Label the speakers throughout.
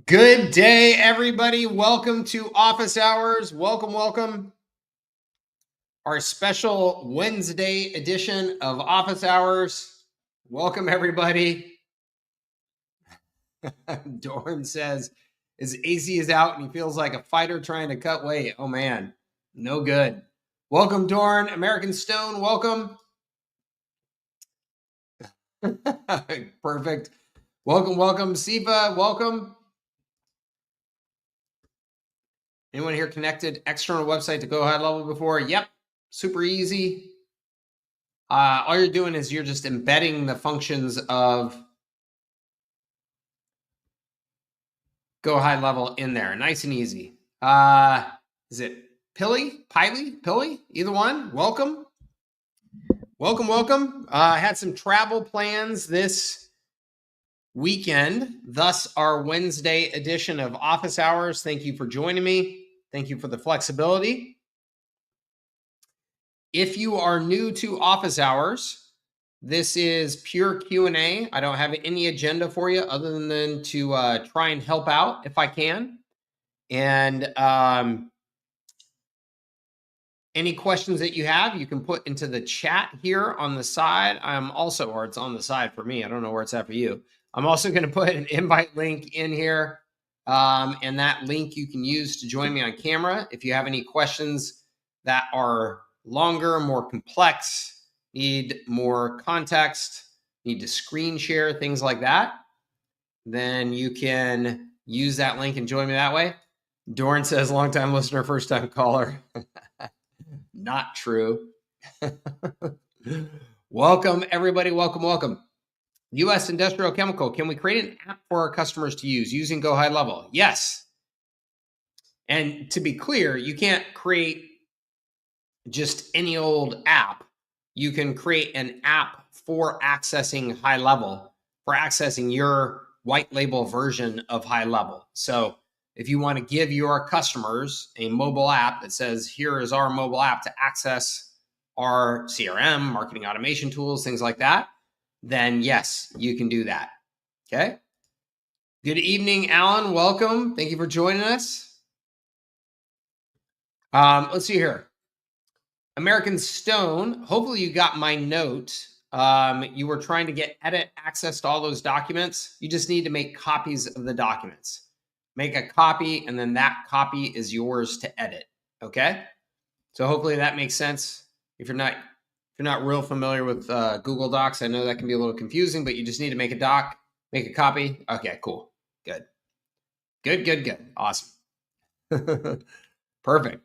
Speaker 1: Good day, everybody. Welcome to Office Hours. Welcome. Our special Wednesday edition of Office Hours. Welcome, everybody. Dorn says his AC is out and he feels like a fighter trying to cut weight. Oh, man. No good. Welcome, Dorn. American Stone, welcome. Perfect. Welcome. Siva, welcome. Anyone here connected external website to Go HighLevel before? Yep. Super easy. All you're doing is you're just embedding the functions of Go HighLevel in there. Nice and easy. Is it Pilly? Either one. Welcome. I had some travel plans this weekend, thus our Wednesday edition of Office Hours. Thank you for joining me. Thank you for the flexibility. If you are new to Office Hours, this is pure Q&A. I don't have any agenda for you other than to try and help out if I can. And any questions that you have, you can put into the chat here on the side. I'm also, or it's on the side for me. I don't know where it's at for you. I'm also going to put an invite link in here. And that link you can use to join me on camera. If you have any questions that are longer, more complex, need more context, need to screen share, things like that, then you can use that link and join me that way. Dorn says, long-time listener, first-time caller. Not true. Welcome, everybody. Welcome. U.S. Industrial Chemical. Can we create an app for our customers to use using Go HighLevel? Yes. And to be clear, you can't create just any old app. You can create an app for accessing HighLevel, for accessing your white label version of HighLevel. So if you want to give your customers a mobile app that says, here is our mobile app to access our CRM, marketing automation tools, things like that, then yes, you can do that. Okay. Good evening, Alan. Welcome. Thank you for joining us. Let's see here. American Stone, hopefully you got my note. You were trying to get edit access to all those documents. You just need to make copies of the documents. Make a copy, and then that copy is yours to edit. Okay? So hopefully that makes sense. If you're not real familiar with Google Docs, I know that can be a little confusing, but you just need to make a copy. Okay, cool. Good. Awesome. Perfect.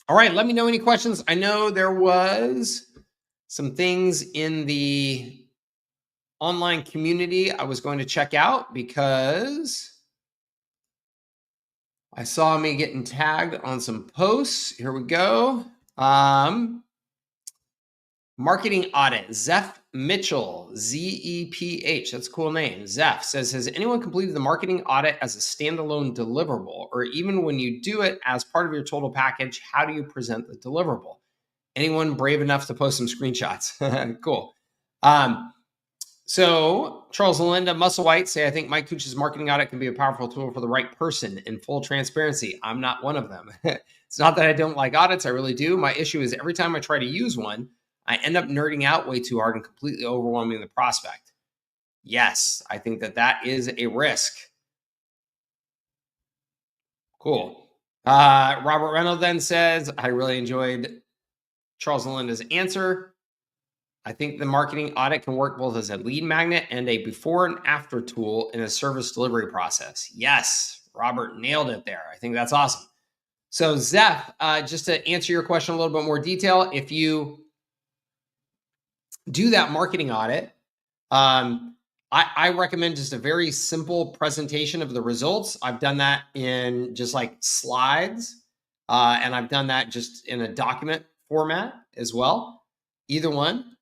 Speaker 1: All right, let me know any questions. I know there was some things in the online community I was going to check out because I saw me getting tagged on some posts. Here we go. Marketing audit. Zeph Mitchell, Z-E-P-H. That's a cool name. Zeph says, has anyone completed the marketing audit as a standalone deliverable? Or even when you do it as part of your total package, how do you present the deliverable? Anyone brave enough to post some screenshots? Cool. So Charles and Linda Musselwhite say, I think Mike Cooch's marketing audit can be a powerful tool for the right person. In full transparency, I'm not one of them. It's not that I don't like audits. I really do. My issue is every time I try to use one, I end up nerding out way too hard and completely overwhelming the prospect. Yes, I think that is a risk. Cool. Robert Reynolds then says, I really enjoyed Charles and Linda's answer. I think the marketing audit can work both as a lead magnet and a before and after tool in a service delivery process. Yes, Robert nailed it there. I think that's awesome. So Zeph, just to answer your question a little bit more detail, if you do that marketing audit, I recommend just a very simple presentation of the results. I've done that in just like slides, and I've done that just in a document format as well, either one.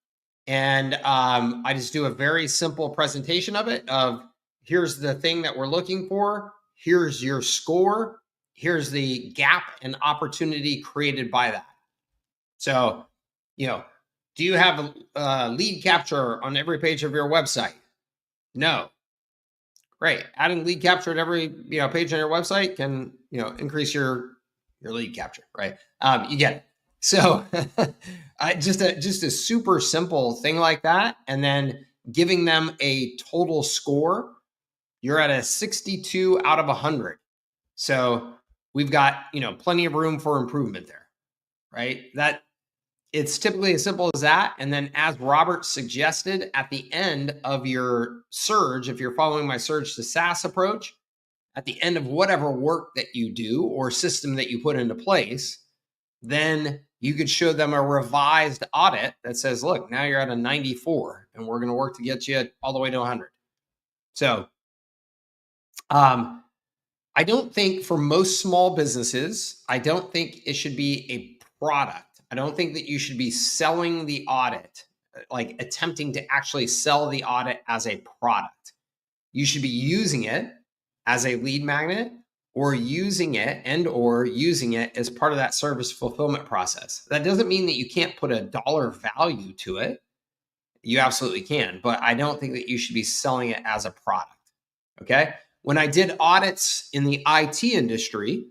Speaker 1: And I just do a very simple presentation of it, of here's the thing that we're looking for, here's your score, here's the gap and opportunity created by that. So, do you have lead capture on every page of your website? No. Great. Adding lead capture at every page on your website can increase your lead capture, right? You get it. So just a super simple thing like that, and then giving them a total score. You're at a 62 out of 100. So we've got plenty of room for improvement there, right? That it's typically as simple as that. And then, as Robert suggested, at the end of your surge, if you're following my surge to SaaS approach, at the end of whatever work that you do or system that you put into place, then you could show them a revised audit that says, look, now you're at a 94 and we're going to work to get you all the way to 100. So I don't think, for most small businesses, I don't think it should be a product. I don't think that you should be selling the audit, like attempting to actually sell the audit as a product. You should be using it as a lead magnet, or using it as part of that service fulfillment process. That doesn't mean that you can't put a dollar value to it. You absolutely can, but I don't think that you should be selling it as a product. Okay. When I did audits in the IT industry,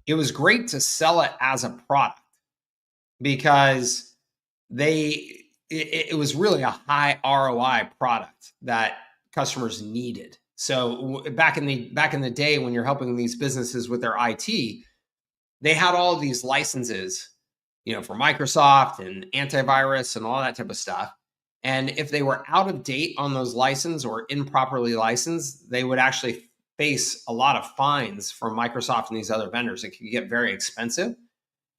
Speaker 1: it was great to sell it as a product because it was really a high ROI product that customers needed. So back in the day, when you're helping these businesses with their IT, they had all of these licenses, for Microsoft and antivirus and all that type of stuff. And if they were out of date on those licenses or improperly licensed, they would actually face a lot of fines from Microsoft and these other vendors. It could get very expensive.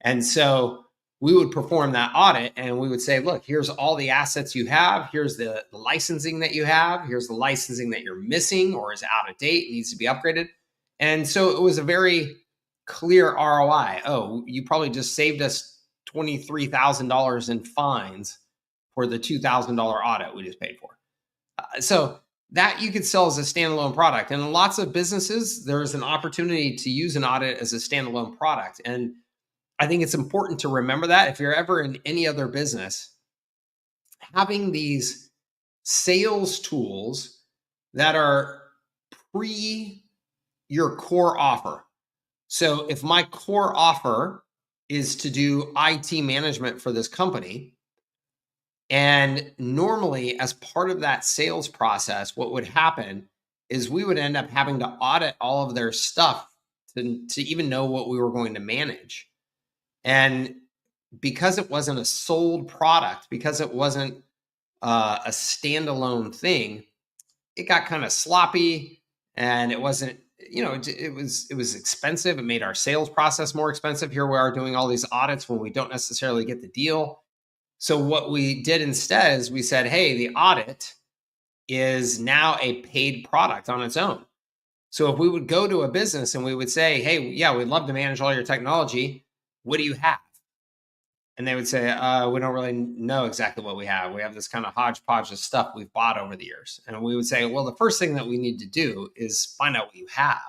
Speaker 1: And so we would perform that audit and we would say, look, here's all the assets you have. Here's the licensing that you have. Here's the licensing that you're missing or is out of date, needs to be upgraded. And so it was a very clear ROI. Oh, you probably just saved us $23,000 in fines for the $2,000 audit we just paid for. So that you could sell as a standalone product. And in lots of businesses, there's an opportunity to use an audit as a standalone product. And I think it's important to remember that if you're ever in any other business, having these sales tools that are pre your core offer. So if my core offer is to do IT management for this company, and normally as part of that sales process, what would happen is we would end up having to audit all of their stuff to even know what we were going to manage. And because it wasn't a sold product, because it wasn't a standalone thing, it got kind of sloppy, and it wasn't, it was expensive. It made our sales process more expensive. Here we are doing all these audits when we don't necessarily get the deal. So what we did instead is we said, hey, the audit is now a paid product on its own. So if we would go to a business and we would say, hey, yeah, we'd love to manage all your technology. What do you have? And they would say, we don't really know exactly what we have. We have this kind of hodgepodge of stuff we've bought over the years. And we would say, well, the first thing that we need to do is find out what you have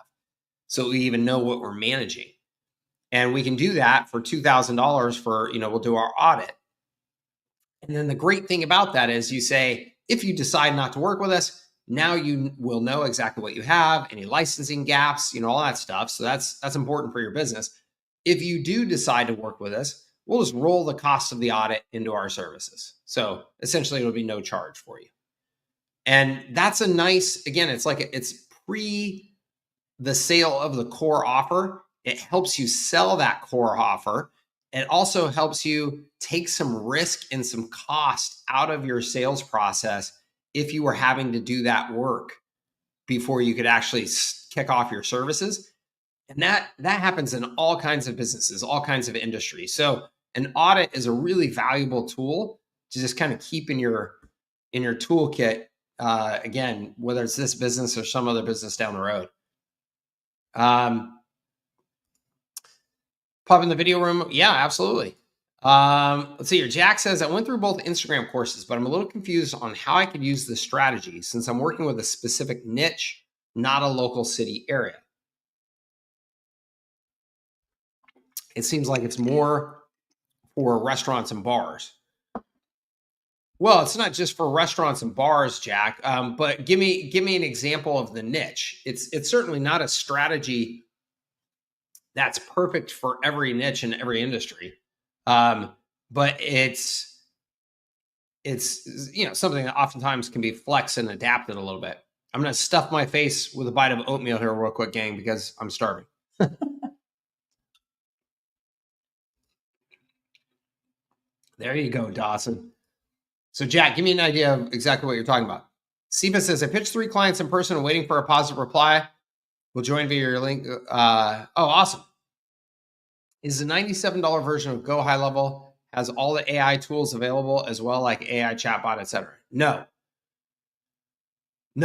Speaker 1: so we even know what we're managing. And we can do that for $2,000 for, we'll do our audit. And then the great thing about that is you say, if you decide not to work with us, now you will know exactly what you have, any licensing gaps, all that stuff. So that's important for your business. If you do decide to work with us, we'll just roll the cost of the audit into our services. So essentially it'll be no charge for you. And that's a nice, again, it's pre the sale of the core offer. It helps you sell that core offer. It also helps you take some risk and some cost out of your sales process if you were having to do that work before you could actually kick off your services. And that happens in all kinds of businesses, all kinds of industries. So an audit is a really valuable tool to just kind of keep in your toolkit. Again, whether it's this business or some other business down the road. Pop in the video room. Yeah, absolutely. Let's see here. Jack says, I went through both Instagram courses, but I'm a little confused on how I could use the strategy since I'm working with a specific niche, not a local city area. It seems like it's more for restaurants and bars. Well, it's not just for restaurants and bars, Jack. But give me an example of the niche. It's certainly not a strategy that's perfect for every niche in every industry. But it's something that oftentimes can be flexed and adapted a little bit. I'm going to stuff my face with a bite of oatmeal here real quick, gang, because I'm starving. There you go, Dawson. So, Jack, give me an idea of exactly what you're talking about. Siva says, I pitched 3 clients in person and waiting for a positive reply. We'll join via your link. Awesome. Is the $97 version of Go HighLevel has all the AI tools available as well, like AI chatbot, etc.? No,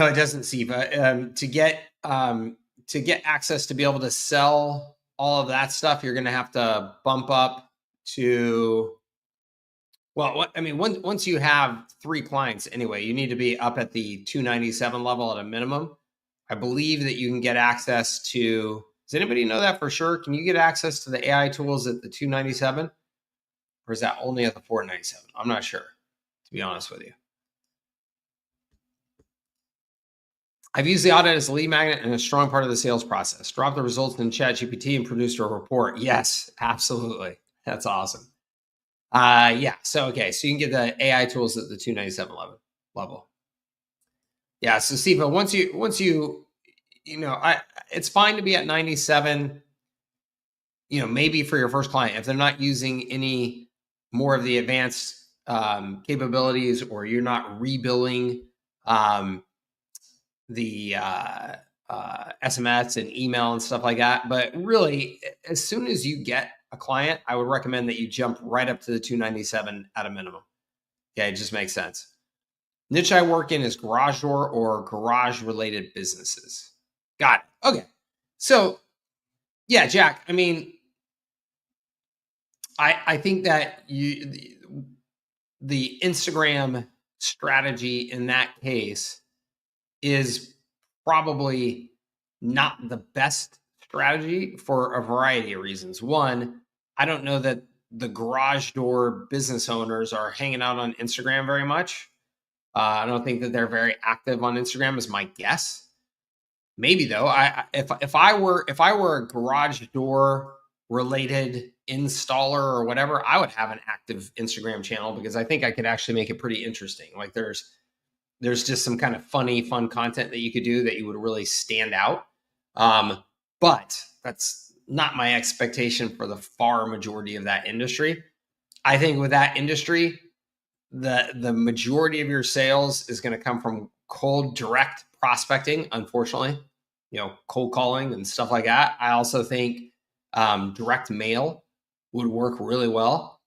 Speaker 1: it doesn't, Siva. To get access to be able to sell all of that stuff, you're going to have to bump up to, well, I mean, once you have 3 clients anyway, you need to be up at the 297 level at a minimum. I believe that you can get access to, does anybody know that for sure? Can you get access to the AI tools at the 297? Or is that only at the 497? I'm not sure, to be honest with you. I've used the audit as a lead magnet and a strong part of the sales process. Drop the results in ChatGPT and produced a report. Yes, absolutely. That's awesome. Yeah. So, okay. So you can get the AI tools at the 297 level. Yeah. So Siva, once you, it's fine to be at 97, maybe for your first client, if they're not using any more of the advanced capabilities, or you're not rebilling the SMS and email and stuff like that. But really, as soon as you get a client, I would recommend that you jump right up to the 297 at a minimum. Okay, it just makes sense. Niche I work in is garage door or garage related businesses. Got it. Okay. So yeah, Jack, I mean, I think that the Instagram strategy in that case is probably not the best strategy for a variety of reasons. One, I don't know that the garage door business owners are hanging out on Instagram very much. I don't think that they're very active on Instagram, is my guess. Maybe though. If I were a garage door related installer or whatever, I would have an active Instagram channel, because I think I could actually make it pretty interesting. Like there's just some kind of fun content that you could do that you would really stand out. But that's not my expectation for the far majority of that industry. I think with that industry, the majority of your sales is going to come from cold direct prospecting, unfortunately, cold calling and stuff like that. I also think direct mail would work really well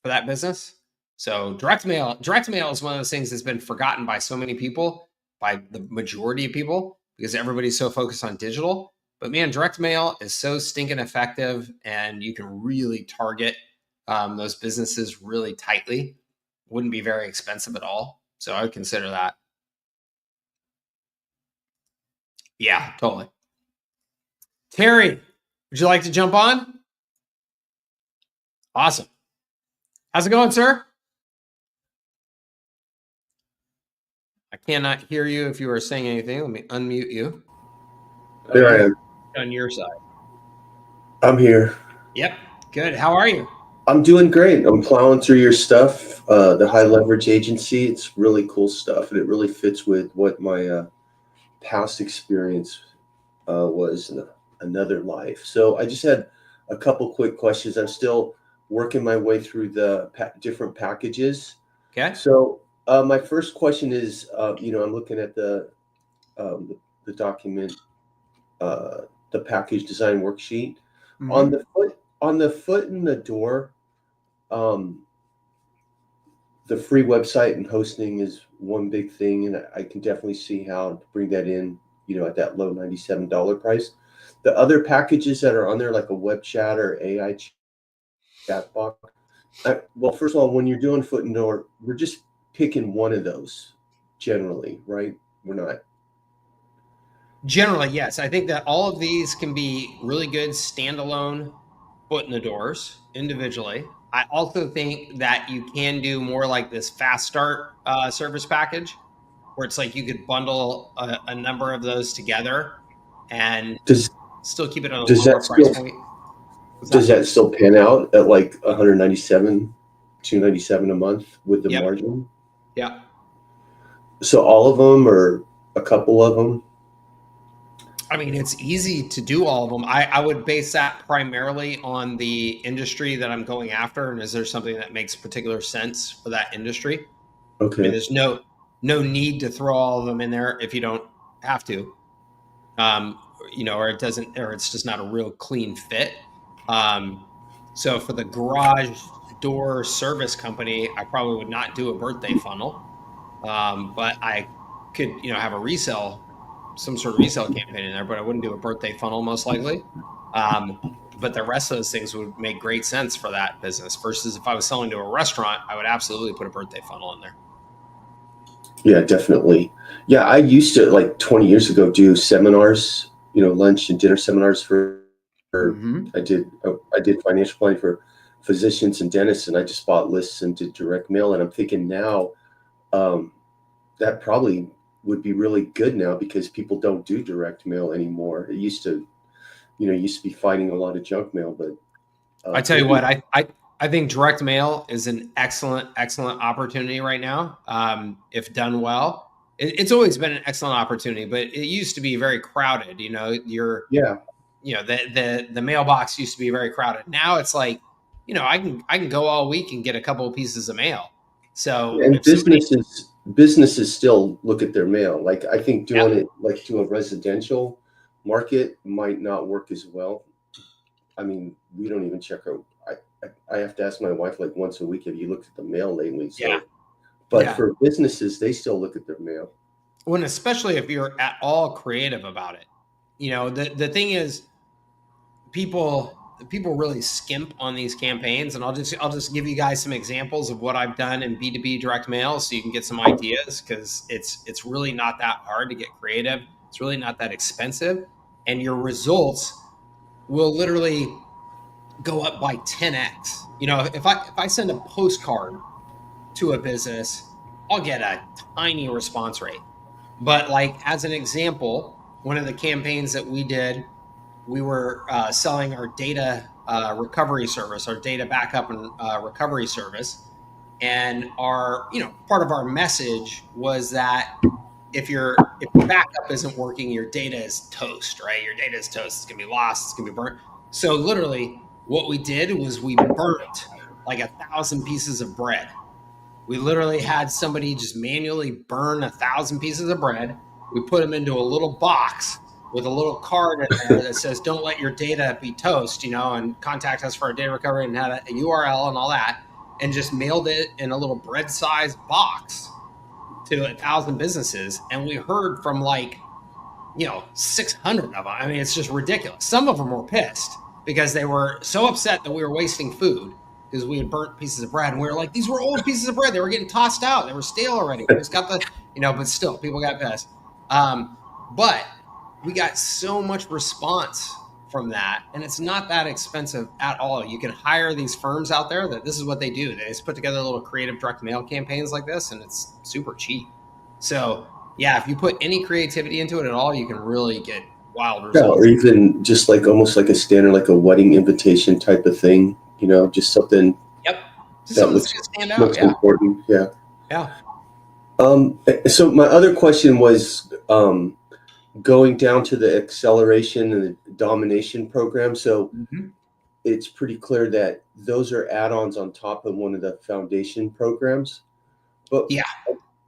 Speaker 1: for that business. So direct mail is one of those things that's been forgotten by so many people, by the majority of people, because everybody's so focused on digital. But man, direct mail is so stinking effective, and you can really target those businesses really tightly. Wouldn't be very expensive at all. So I would consider that. Yeah, totally. Terry, would you like to jump on? Awesome. How's it going, sir? I cannot hear you if you are saying anything. Let me unmute you.
Speaker 2: There I am.
Speaker 1: On your side.
Speaker 2: I'm here.
Speaker 1: Yep. Good. How are you?
Speaker 2: I'm doing great. I'm plowing through your stuff. The High Leverage Agency. It's really cool stuff, and it really fits with what my past experience was in another life. So I just had a couple quick questions. I'm still working my way through the different packages.
Speaker 1: Okay.
Speaker 2: So my first question is, I'm looking at the document, the package design worksheet.
Speaker 1: Mm-hmm.
Speaker 2: On the foot in the door, um, the free website and hosting is one big thing, and I can definitely see how to bring that in, at that low $97 price. The other packages that are on there, like a web chat or AI chat box. Well, first of all, when you're doing foot and door, we're just picking one of those generally, right? We're not.
Speaker 1: Generally, yes. I think that all of these can be really good standalone foot in the doors individually. I also think that you can do more like this fast start service package, where it's like you could bundle a number of those together and
Speaker 2: Does
Speaker 1: still keep it at a
Speaker 2: does
Speaker 1: lower
Speaker 2: that
Speaker 1: price
Speaker 2: still
Speaker 1: point. What's
Speaker 2: does
Speaker 1: that?
Speaker 2: that still pan out at like 197, 297 a month with the
Speaker 1: Yep.
Speaker 2: margin?
Speaker 1: Yeah.
Speaker 2: So all of them or a couple of them?
Speaker 1: I mean, it's easy to do all of them. I would base that primarily on the industry that I'm going after, and is there something that makes particular sense for that industry? I mean,
Speaker 2: Okay.
Speaker 1: there's no need to throw all of them in there if you don't have to, or it doesn't, or it's just not a real clean fit. Um, so for the garage door service company, I probably would not do a birthday funnel, but I could, have a some sort of resale campaign in there, but I wouldn't do a birthday funnel most likely. Um, but the rest of those things would make great sense for that business. Versus if I was selling to a restaurant, I would absolutely put a birthday funnel in there.
Speaker 2: Yeah, definitely. Yeah, I used to like 20 years ago do seminars, lunch and dinner seminars for
Speaker 1: Mm-hmm.
Speaker 2: I did financial planning for physicians and dentists, and I just bought lists and did direct mail. And I'm thinking now um, that probably would be really good now because people don't do direct mail anymore. It used to be fighting a lot of junk mail, but
Speaker 1: I tell you
Speaker 2: maybe
Speaker 1: what, I think direct mail is an excellent opportunity right now. If done well, it's always been an excellent opportunity, but it used to be very crowded.
Speaker 2: yeah.
Speaker 1: The mailbox used to be very crowded. Now it's like, I can go all week and get a couple of pieces of mail. So
Speaker 2: And
Speaker 1: if somebody,
Speaker 2: businesses still look at their mail. Like I think
Speaker 1: yeah,
Speaker 2: doing it like to a residential market might not work as well. I mean, we don't even check our. I have to ask my wife like once a week, have you looked at the mail lately?
Speaker 1: yeah,
Speaker 2: So, but
Speaker 1: yeah.
Speaker 2: for businesses, they still look at their mail.
Speaker 1: When especially if you're at all creative about it, the thing is, people really skimp on these campaigns, and I'll just give you guys some examples of what I've done in B2B direct mail so you can get some ideas, because it's really not that hard to get creative. It's really not that expensive, and your results will literally go up by 10x. If I send a postcard to a business, I'll get a tiny response rate. But like as an example, one of the campaigns that we did, we were selling our data recovery service, our data backup and recovery service, and our part of our message was that if your backup isn't working, your data is toast, right? Your data is toast. It's gonna be lost. It's gonna be burnt. So literally, what we did was we burnt like 1,000 pieces of bread. We literally had somebody just manually burn 1,000 pieces of bread. We put them into a little box with a little card in there that says, "Don't let your data be toast," and contact us for our data recovery, and had a URL and all that, and just mailed it in a little bread-sized box to 1,000 businesses. And we heard from like 600 of them. I mean, it's just ridiculous. Some of them were pissed because they were so upset that we were wasting food because we had burnt pieces of bread. And we were like, these were old pieces of bread. They were getting tossed out. They were stale already. We just got but still, people got pissed. But we got so much response from that. And it's not that expensive at all. You can hire these firms out there that this is what they do. They just put together little creative direct mail campaigns like this, and it's super cheap. So, yeah, if you put any creativity into it at all, you can really get wild
Speaker 2: Yeah, or
Speaker 1: results.
Speaker 2: even just like almost like a standard, like a wedding invitation type of thing. Just something
Speaker 1: Yep. Just
Speaker 2: that
Speaker 1: something that's
Speaker 2: looks
Speaker 1: going to stand out.
Speaker 2: looks
Speaker 1: Yeah.
Speaker 2: important. Yeah.
Speaker 1: Yeah.
Speaker 2: So my other question was going down to the acceleration and the domination program. So
Speaker 1: Hmm.
Speaker 2: it's pretty clear that those are add-ons on top of one of the foundation programs. But
Speaker 1: Yeah.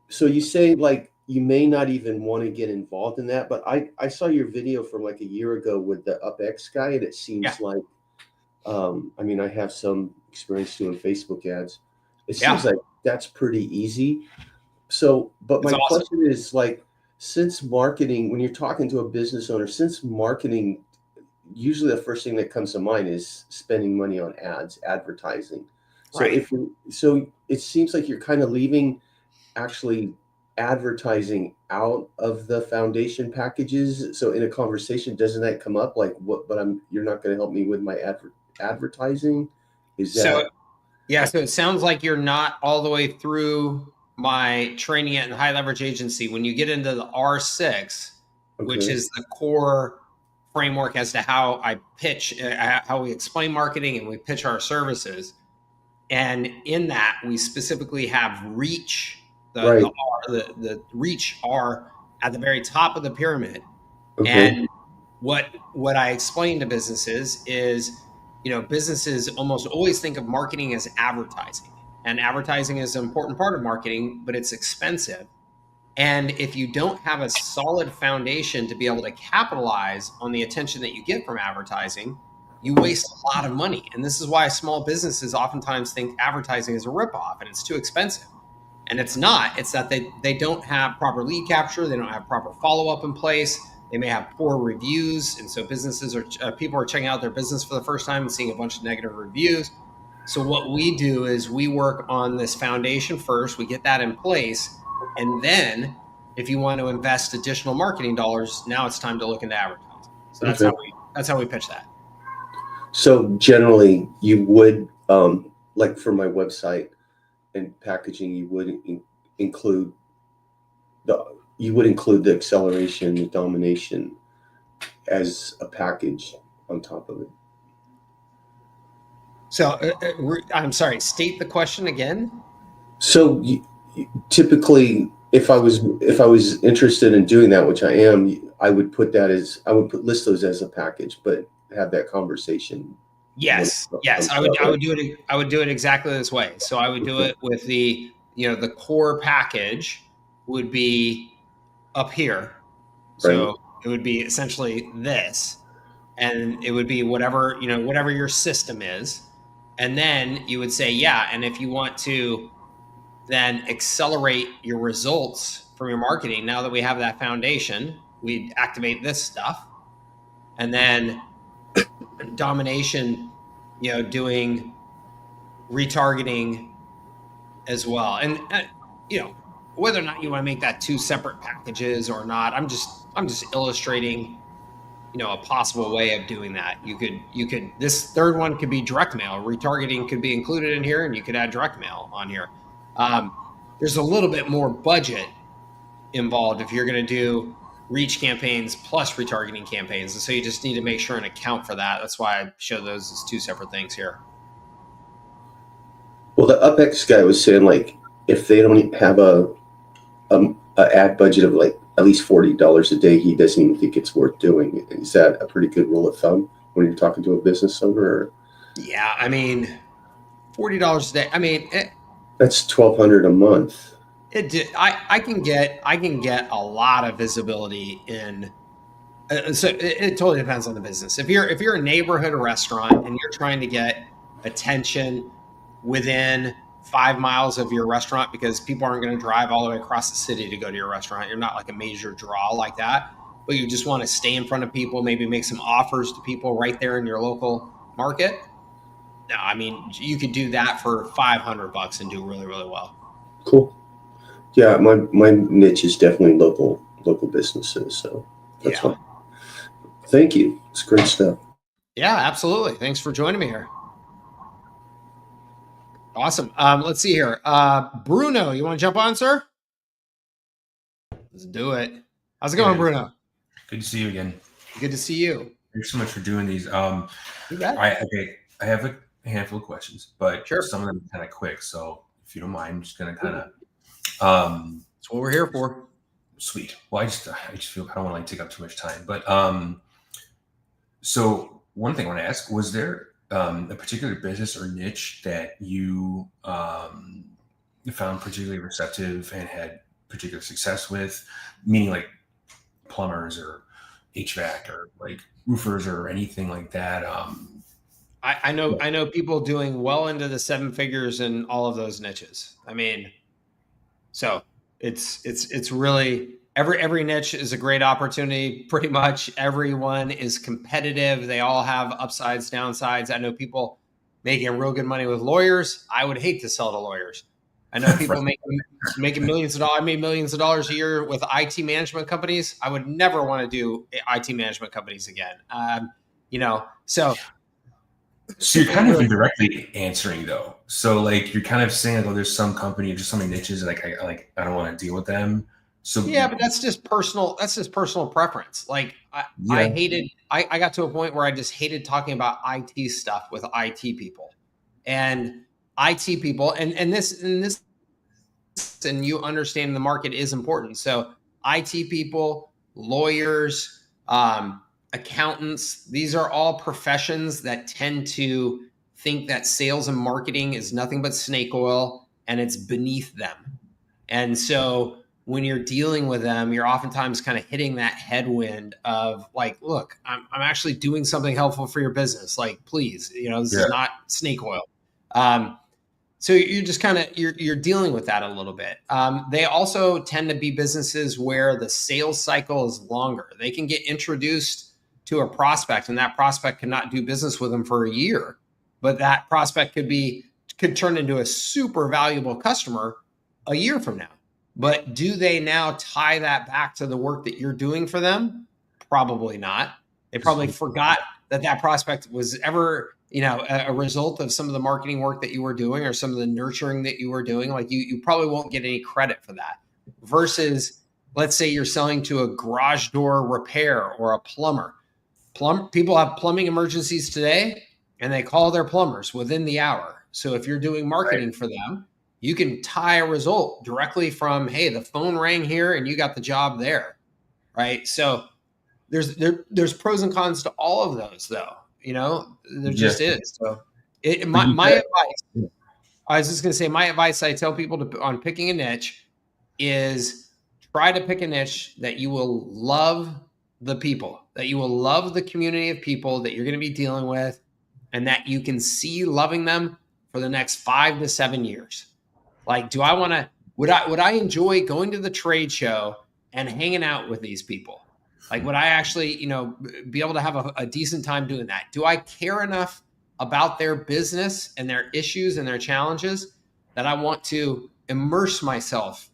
Speaker 2: so you say like you may not even want to get involved in that, but I saw your video from like a year ago with the UpX guy, and it
Speaker 1: Yeah.
Speaker 2: seems like I mean I have some experience doing Facebook ads. It seems
Speaker 1: Yeah.
Speaker 2: like that's pretty easy. So, but
Speaker 1: It's
Speaker 2: my
Speaker 1: awesome.
Speaker 2: question is like, since marketing, when you're talking to a business owner, since marketing, usually the first thing that comes to mind is spending money on ads, advertising. So
Speaker 1: Right.
Speaker 2: so it seems like you're kind of leaving actually advertising out of the foundation packages. So in a conversation, doesn't that come up like what, but you're not going to help me with my advertising? Is
Speaker 1: So
Speaker 2: that,
Speaker 1: Yeah, so it sounds like you're not all the way through my training at high leverage agency. When you get into the R6, which
Speaker 2: Okay.
Speaker 1: is the core framework as to how I pitch, how we explain marketing and we pitch our services. And in that, we specifically have reach, the
Speaker 2: Right.
Speaker 1: R, the reach R at the very top of the pyramid.
Speaker 2: Okay.
Speaker 1: And what I explain to businesses is, businesses almost always think of marketing as advertising, and advertising is an important part of marketing, but it's expensive. And if you don't have a solid foundation to be able to capitalize on the attention that you get from advertising, you waste a lot of money. And this is why small businesses oftentimes think advertising is a ripoff and it's too expensive. And it's not. It's that they don't have proper lead capture, they don't have proper follow up in place. They may have poor reviews, and so businesses people are checking out their business for the first time and seeing a bunch of negative reviews. So what we do is we work on this foundation first. We get that in place, and then if you want to invest additional marketing dollars, now it's time to look into advertising. So
Speaker 2: Okay.
Speaker 1: that's how we pitch that.
Speaker 2: So generally, you would like for my website and packaging, you would include the the acceleration, the domination as a package on top of it.
Speaker 1: So I'm sorry. State the question again.
Speaker 2: So typically, if I was interested in doing that, which I am, I would list those as a package, but have that conversation.
Speaker 1: Yes, yes, I would do it exactly this way. So I would do
Speaker 2: Okay.
Speaker 1: it with the core package would be up here.
Speaker 2: Right.
Speaker 1: So it would be essentially this, and it would be whatever your system is. And then you would say, yeah, and if you want to then accelerate your results from your marketing, now that we have that foundation, we activate this stuff. And then domination, doing retargeting as well. And whether or not you want to make that two separate packages or not, I'm just illustrating, a possible way of doing that. You could this third one could be direct mail. Retargeting could be included in here, and you could add direct mail on here. Um, there's a little bit more budget involved if you're going to do reach campaigns plus retargeting campaigns. And so you just need to make sure and account for that. That's why I show those as two separate things here.
Speaker 2: Well, the UpX guy was saying like if they don't have a ad budget of like at least $40 a day, he doesn't even think it's worth doing. Is that a pretty good rule of thumb when you're talking to a business owner? Or?
Speaker 1: Yeah, I mean, $40 a day. I mean,
Speaker 2: That's $1,200 a month.
Speaker 1: I can get a lot of visibility in. So it totally depends on the business. If you're a neighborhood restaurant and you're trying to get attention within 5 miles of your restaurant because people aren't going to drive all the way across the city to go to your restaurant, you're not like a major draw like that, but you just want to stay in front of people, maybe make some offers to people right there in your local market. No, I mean you could do that for $500 and do really, really well.
Speaker 2: Cool. Yeah, my niche is definitely local businesses, so that's
Speaker 1: Yeah.
Speaker 2: fine. Thank you. It's great stuff.
Speaker 1: Yeah, absolutely. Thanks for joining me here. Awesome. Let's see here. Bruno, you want to jump on, sir? Let's do it. How's it going, Bruno?
Speaker 3: Good to see you again.
Speaker 1: Good to see you.
Speaker 3: Thanks so much for doing these.
Speaker 1: You bet.
Speaker 3: I have a handful of questions, but
Speaker 1: Sure.
Speaker 3: some of them are kind of quick. So if you don't mind, I'm just gonna kind of.
Speaker 1: That's what we're here for.
Speaker 3: Sweet. Well, I just feel I don't want to like take up too much time, but so one thing I want to ask: was there a particular business or niche that you found particularly receptive and had particular success with, meaning like plumbers or HVAC or like roofers or anything like that?
Speaker 1: I know people doing well into the seven figures in all of those niches. I mean, so it's really every niche is a great opportunity. Pretty much everyone is competitive. They all have upsides, downsides. I know people making real good money with lawyers. I would hate to sell to lawyers. I know people making millions of dollars. I made millions of dollars a year with IT management companies. I would never want to do IT management companies again. So
Speaker 3: So you're kind of indirectly answering though. So like you're kind of saying like, oh, there's some company, just some niches, like I don't want to deal with them. So
Speaker 1: Yeah, but that's just personal. That's just personal preference. Like I
Speaker 3: yeah,
Speaker 1: hated. I got to a point where I just hated talking about IT stuff with IT people, and IT people, and this, and you understand the market is important. So IT people, lawyers, accountants, these are all professions that tend to think that sales and marketing is nothing but snake oil and it's beneath them. And so when you're dealing with them, you're oftentimes kind of hitting that headwind of like, look, I'm actually doing something helpful for your business. Like, please, this is
Speaker 3: yeah,
Speaker 1: not snake oil. Um, so you're just kind of you're dealing with that a little bit. They also tend to be businesses where the sales cycle is longer. They can get introduced to a prospect, and that prospect cannot do business with them for a year, but that prospect could turn into a super valuable customer a year from now. But do they now tie that back to the work that you're doing for them? Probably not. They probably forgot that prospect was ever a result of some of the marketing work that you were doing or some of the nurturing that you were doing. Like you probably won't get any credit for that versus, let's say you're selling to a garage door repair or a plumber. People have plumbing emergencies today and they call their plumbers within the hour. So if you're doing
Speaker 3: right,
Speaker 1: marketing for them, you can tie a result directly from, hey, the phone rang here and you got the job there, right? So there's pros and cons to all of those, though. There
Speaker 3: yeah.
Speaker 1: just is. So
Speaker 3: But
Speaker 1: my
Speaker 3: you
Speaker 1: my
Speaker 3: said,
Speaker 1: advice, I was just going to say, my advice I tell people to on picking a niche is try to pick a niche that you will love the people, that you will love the community of people that you're going to be dealing with, and that you can see loving them for the next 5 to 7 years. Like, do I want to? Would I enjoy going to the trade show and hanging out with these people? Like, would I actually, be able to have a decent time doing that? Do I care enough about their business and their issues and their challenges that I want to immerse myself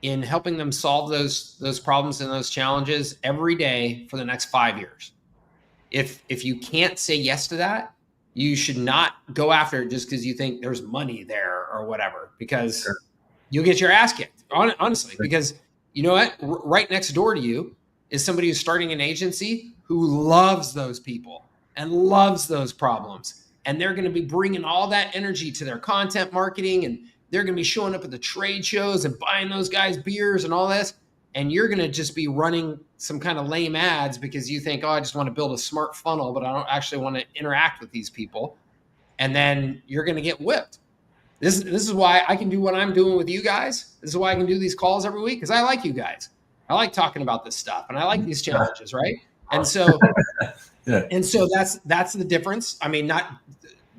Speaker 1: in helping them solve those problems and those challenges every day for the next 5 years? If you can't say yes to that, you should not go after it just because you think there's money there or whatever, because
Speaker 3: sure,
Speaker 1: you'll get your ass kicked. Honestly, because you know what? Right next door to you is somebody who's starting an agency who loves those people and loves those problems. And they're going to be bringing all that energy to their content marketing, and they're going to be showing up at the trade shows and buying those guys beers and all this. And you're going to just be running some kind of lame ads because you think, oh, I just want to build a smart funnel, but I don't actually want to interact with these people. And then you're going to get whipped. This is why I can do what I'm doing with you guys. This is why I can do these calls every week, because I like you guys. I like talking about this stuff and I like these challenges, right? And so
Speaker 3: yeah.
Speaker 1: that's the difference. I mean, not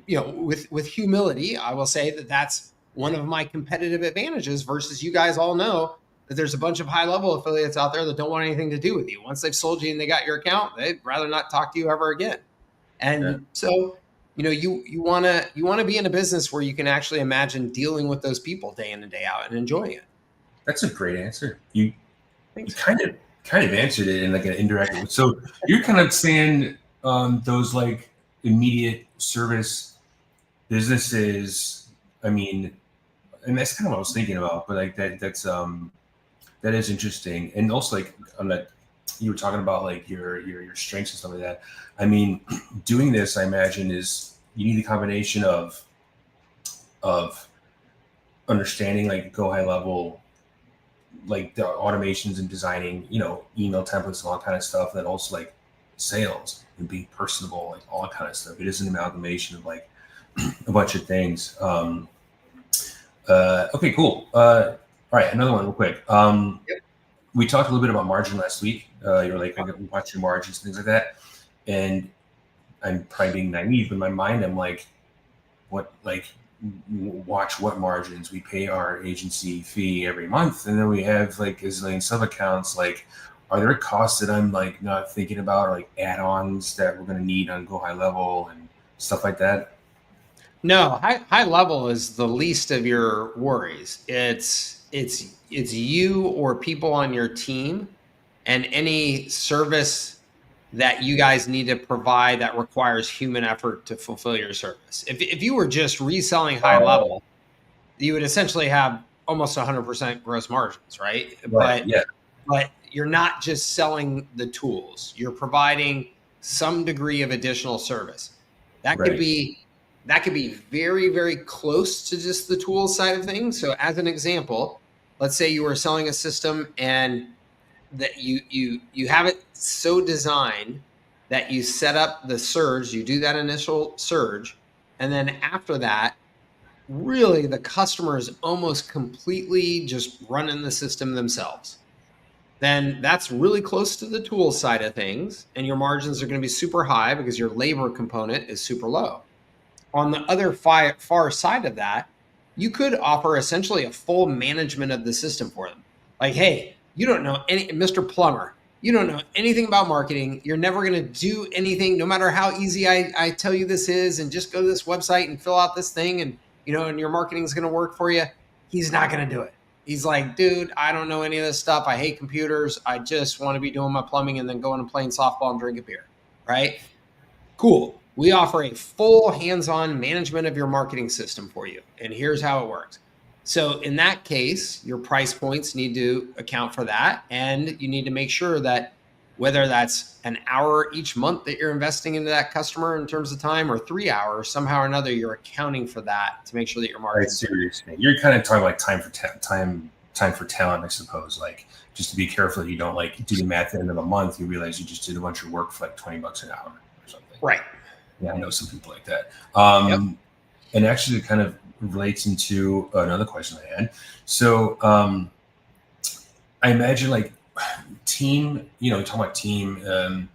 Speaker 1: with humility, I will say that that's one of my competitive advantages versus you guys all know that there's a bunch of high-level affiliates out there that don't want anything to do with you. Once they've sold you and they got your account, they'd rather not talk to you ever again.
Speaker 3: Yeah.
Speaker 1: And so, you want to be in a business where you can actually imagine dealing with those people day in and day out and enjoying it.
Speaker 3: That's a great answer. You
Speaker 1: Thanks.
Speaker 3: kind of answered it in like an indirect way. So you're kind of saying those like immediate service businesses. I mean, and that's kind of what I was thinking about. But like that is interesting. And also like on that, you were talking about like your strengths and stuff like that. I mean, doing this, I imagine, is you need a combination of understanding like go high level, like the automations and designing, email templates and all that kind of stuff. And then also like sales and being personable, like all that kind of stuff. It is an amalgamation of like a bunch of things. Okay, cool. All right, another one real quick.
Speaker 1: Yep.
Speaker 3: We talked a little bit about margin last week. You were like, watch your margins, things like that. And I'm probably being naive, but in my mind, I'm like, what, like, watch what margins we pay our agency fee every month, and then we have like a zillion sub accounts. Like, are there costs that I'm like not thinking about, or like add-ons that we're going to need on Go High Level and stuff like that?
Speaker 1: No, high level is the least of your worries. It's you or people on your team and any service that you guys need to provide that requires human effort to fulfill your service. If you were just reselling HighLevel, you would essentially have almost 100% gross margins, right?
Speaker 3: Right. Yeah.
Speaker 1: But you're not just selling the tools. You're providing some degree of additional service. That could
Speaker 3: Right.
Speaker 1: be very, very close to just the tool side of things. So as an example, let's say you were selling a system and that you have it so designed that you set up the surge, you do that initial surge, and then after that, really the customer is almost completely just running the system themselves. Then that's really close to the tool side of things, and your margins are going to be super high because your labor component is super low. On the other far side of that, you could offer essentially a full management of the system for them. Like, hey, you don't know any, Mr. Plumber, you don't know anything about marketing. You're never going to do anything, no matter how easy I tell you this is, and just go to this website and fill out this thing, and and your marketing is going to work for you. He's not going to do it. He's like, dude, I don't know any of this stuff. I hate computers. I just want to be doing my plumbing and then going and playing softball and drinking beer. Right? Cool. We offer a full hands-on management of your marketing system for you. And here's how it works. So in that case, your price points need to account for that. And you need to make sure that whether that's an hour each month that you're investing into that customer in terms of time, or 3 hours, somehow or another, you're accounting for that to make sure that your marketing.
Speaker 3: You're kind of talking like time for talent, I suppose. Like, just to be careful that you don't like do the math at the end of a month, you realize you just did a bunch of work for like $20 an hour or something.
Speaker 1: Right.
Speaker 3: Yeah, I know some people like that.
Speaker 1: Yep.
Speaker 3: And actually it kind of relates into another question I had. So I imagine like team, talking about team, I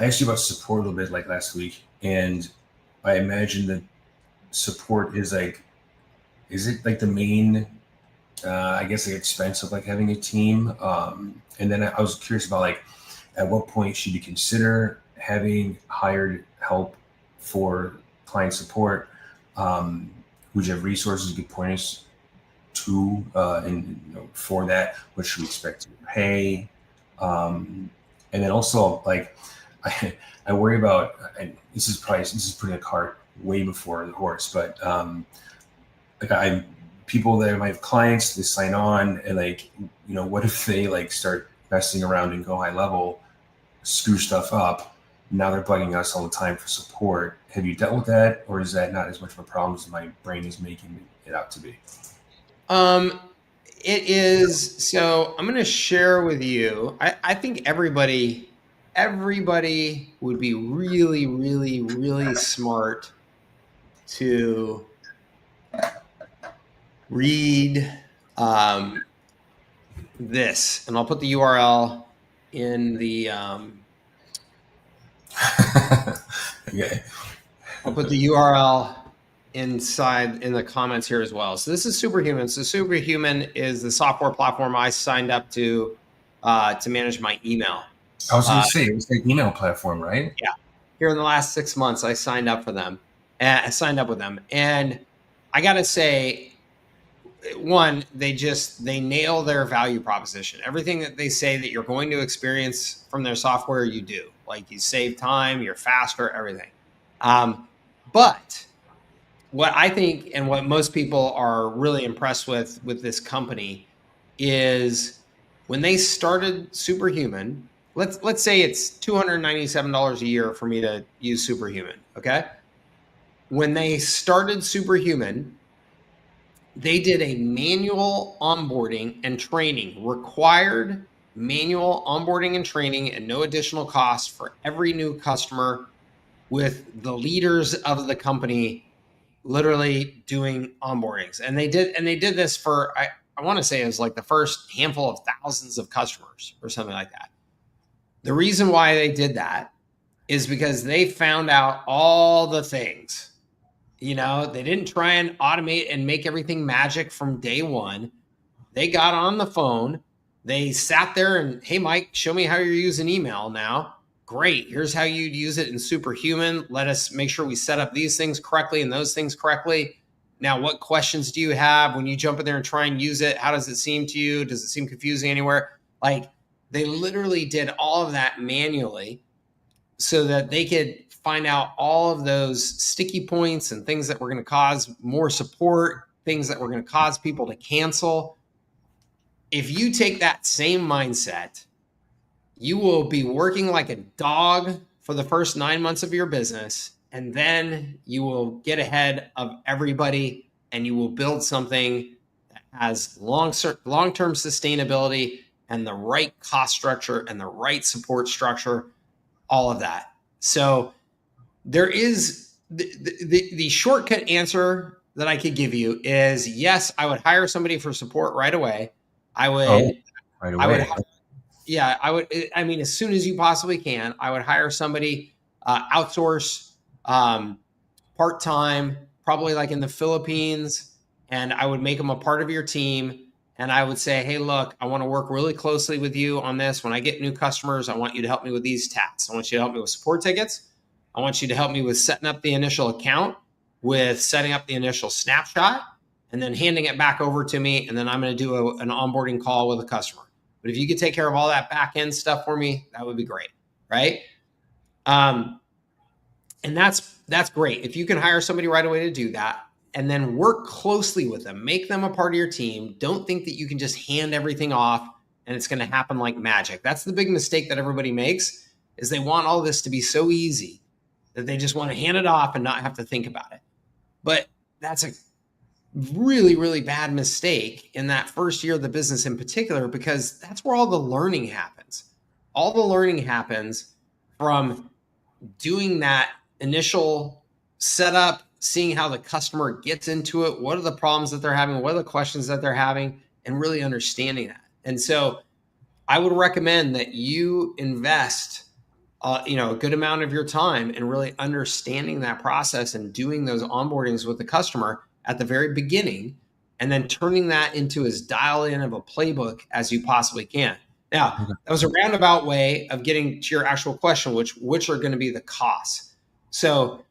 Speaker 3: asked you about support a little bit like last week, and I imagine that support is it like the main, I guess, like expense of like having a team? And then I was curious about like, at what point should you consider having hired help for client support? Would you have resources you could point us to for that? What should we expect to pay? And then also like I worry about, and this is putting a cart way before the horse, but like people that might have clients, they sign on and like, what if they like start messing around and go HighLevel, screw stuff up? Now they're bugging us all the time for support. Have you dealt with that, or is that not as much of a problem as my brain is making it out to be?
Speaker 1: It is. So I'm going to share with you. I think everybody would be really, really, really smart to read this, and I'll put the URL in the.
Speaker 3: Okay.
Speaker 1: I'll put the URL inside in the comments here as well. So this is Superhuman. So Superhuman is the software platform I signed up to manage my email.
Speaker 3: I was going to say, it's like email platform, right?
Speaker 1: Yeah. Here in the last 6 months, I signed up for them. I signed up with them, and I got to say, one, they nail their value proposition. Everything that they say that you're going to experience from their software, you do. Like, you save time, you're faster, everything. But what I think, and what most people are really impressed with this company, is when they started Superhuman. Let's say it's $297 a year for me to use Superhuman. Okay. When they started Superhuman, they did a manual onboarding and training, required manual onboarding and training, and no additional cost for every new customer, with the leaders of the company literally doing onboardings. And they did this for, I want to say it was like the first handful of thousands of customers or something like that. The reason why they did that is because they found out all the things. They didn't try and automate and make everything magic from day one. They got on the phone. They sat there and, hey, Mike, show me how you're using email now. Great. Here's how you'd use it in Superhuman. Let us make sure we set up these things correctly and those things correctly. Now, what questions do you have when you jump in there and try and use it? How does it seem to you? Does it seem confusing anywhere? Like, They literally did all of that manually so that they could find out all of those sticky points and things that were going to cause more support, things that were going to cause people to cancel. If you take that same mindset, you will be working like a dog for the first 9 months of your business, and then you will get ahead of everybody and you will build something that has long-term sustainability and the right cost structure and the right support structure, all of that. So there is the shortcut answer that I could give you is yes, I would hire somebody for support right away. I would,
Speaker 3: right
Speaker 1: I would,
Speaker 3: away.
Speaker 1: yeah, I would. I mean, as soon as you possibly can, I would hire somebody, outsource, part time, probably like in the Philippines, and I would make them a part of your team. And I would say, hey, look, I want to work really closely with you on this. When I get new customers, I want you to help me with these tasks. I want you to help me with support tickets. I want you to help me with setting up the initial account, with setting up the initial snapshot, and then handing it back over to me. And then I'm going to do an onboarding call with a customer. But if you could take care of all that back end stuff for me, that would be great, right? And that's great. If you can hire somebody right away to do that, and then work closely with them, make them a part of your team. Don't think that you can just hand everything off and it's going to happen like magic. That's the big mistake that everybody makes, is they want all this to be so easy that they just want to hand it off and not have to think about it. But that's a really, really bad mistake in that first year of the business in particular, because that's where all the learning happens. All the learning happens from doing that initial setup, seeing how the customer gets into it, what are the problems that they're having, what are the questions that they're having, and really understanding that. And so I would recommend that you invest a good amount of your time in really understanding that process and doing those onboardings with the customer at the very beginning, and then turning that into as dialed in of a playbook as you possibly can. Now, that was a roundabout way of getting to your actual question, which are going to be the costs. So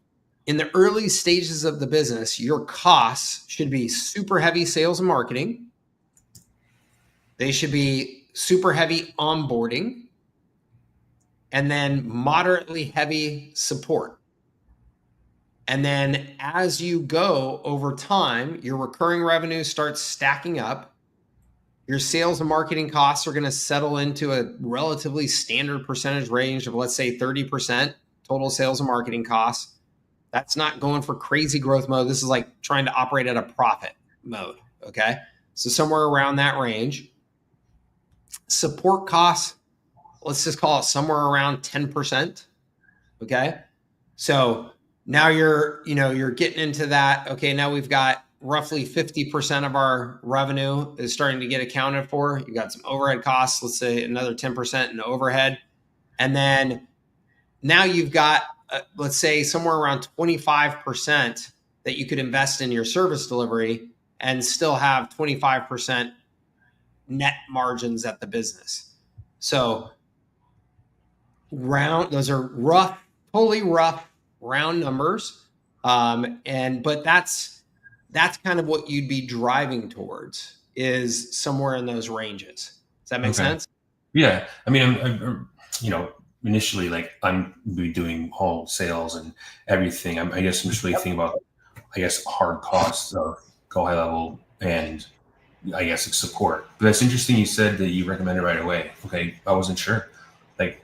Speaker 1: in the early stages of the business, your costs should be super heavy sales and marketing. They should be super heavy onboarding, and then moderately heavy support. And then as you go over time, your recurring revenue starts stacking up. Your sales and marketing costs are going to settle into a relatively standard percentage range of, let's say, 30% total sales and marketing costs. That's not going for crazy growth mode. This is like trying to operate at a profit mode. Okay. So somewhere around that range. Support costs, let's just call it somewhere around 10%. Okay. So now you're getting into that. Okay. Now we've got roughly 50% of our revenue is starting to get accounted for. You got some overhead costs, let's say another 10% in overhead. And then now you've got, let's say somewhere around 25% that you could invest in your service delivery and still have 25% net margins at the business. So those are rough, totally rough round numbers. But that's kind of what you'd be driving towards, is somewhere in those ranges. Does that make sense?
Speaker 3: Yeah. I mean, I'm initially, like, I'm doing whole sales and everything. I guess I'm just really thinking about, hard costs of HighLevel and I guess it's support. But that's interesting. You said that you recommend it right away. Okay. I wasn't sure. Like,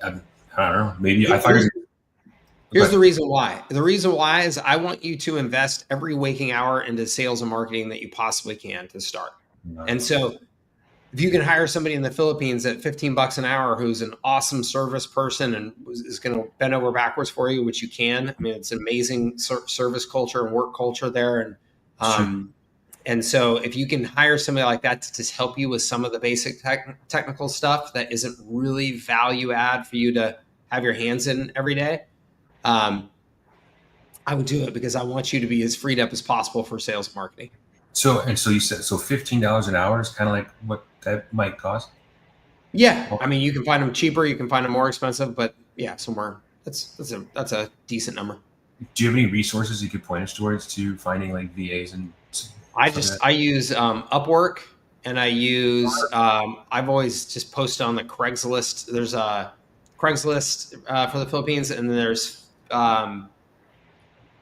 Speaker 3: I don't know. Maybe I thought.
Speaker 1: Here's the reason why. The reason why is I want you to invest every waking hour into sales and marketing that you possibly can to start. And so if you can hire somebody in the Philippines at $15 an hour who's an awesome service person and is going to bend over backwards for you, which you can. I mean, it's an amazing service culture and work culture there. And so if you can hire somebody like that to just help you with some of the basic technical stuff that isn't really value add for you to have your hands in every day, I would do it, because I want you to be as freed up as possible for sales and marketing.
Speaker 3: So you said, $15 an hour is kind of like what that might cost?
Speaker 1: Yeah. Okay. I mean, you can find them cheaper, you can find them more expensive, but yeah, somewhere that's a decent number.
Speaker 3: Do you have any resources you could point us towards to finding like VAs and
Speaker 1: I use Upwork and I use. I've always just posted on the Craigslist. There's a Craigslist for the Philippines, and then there's.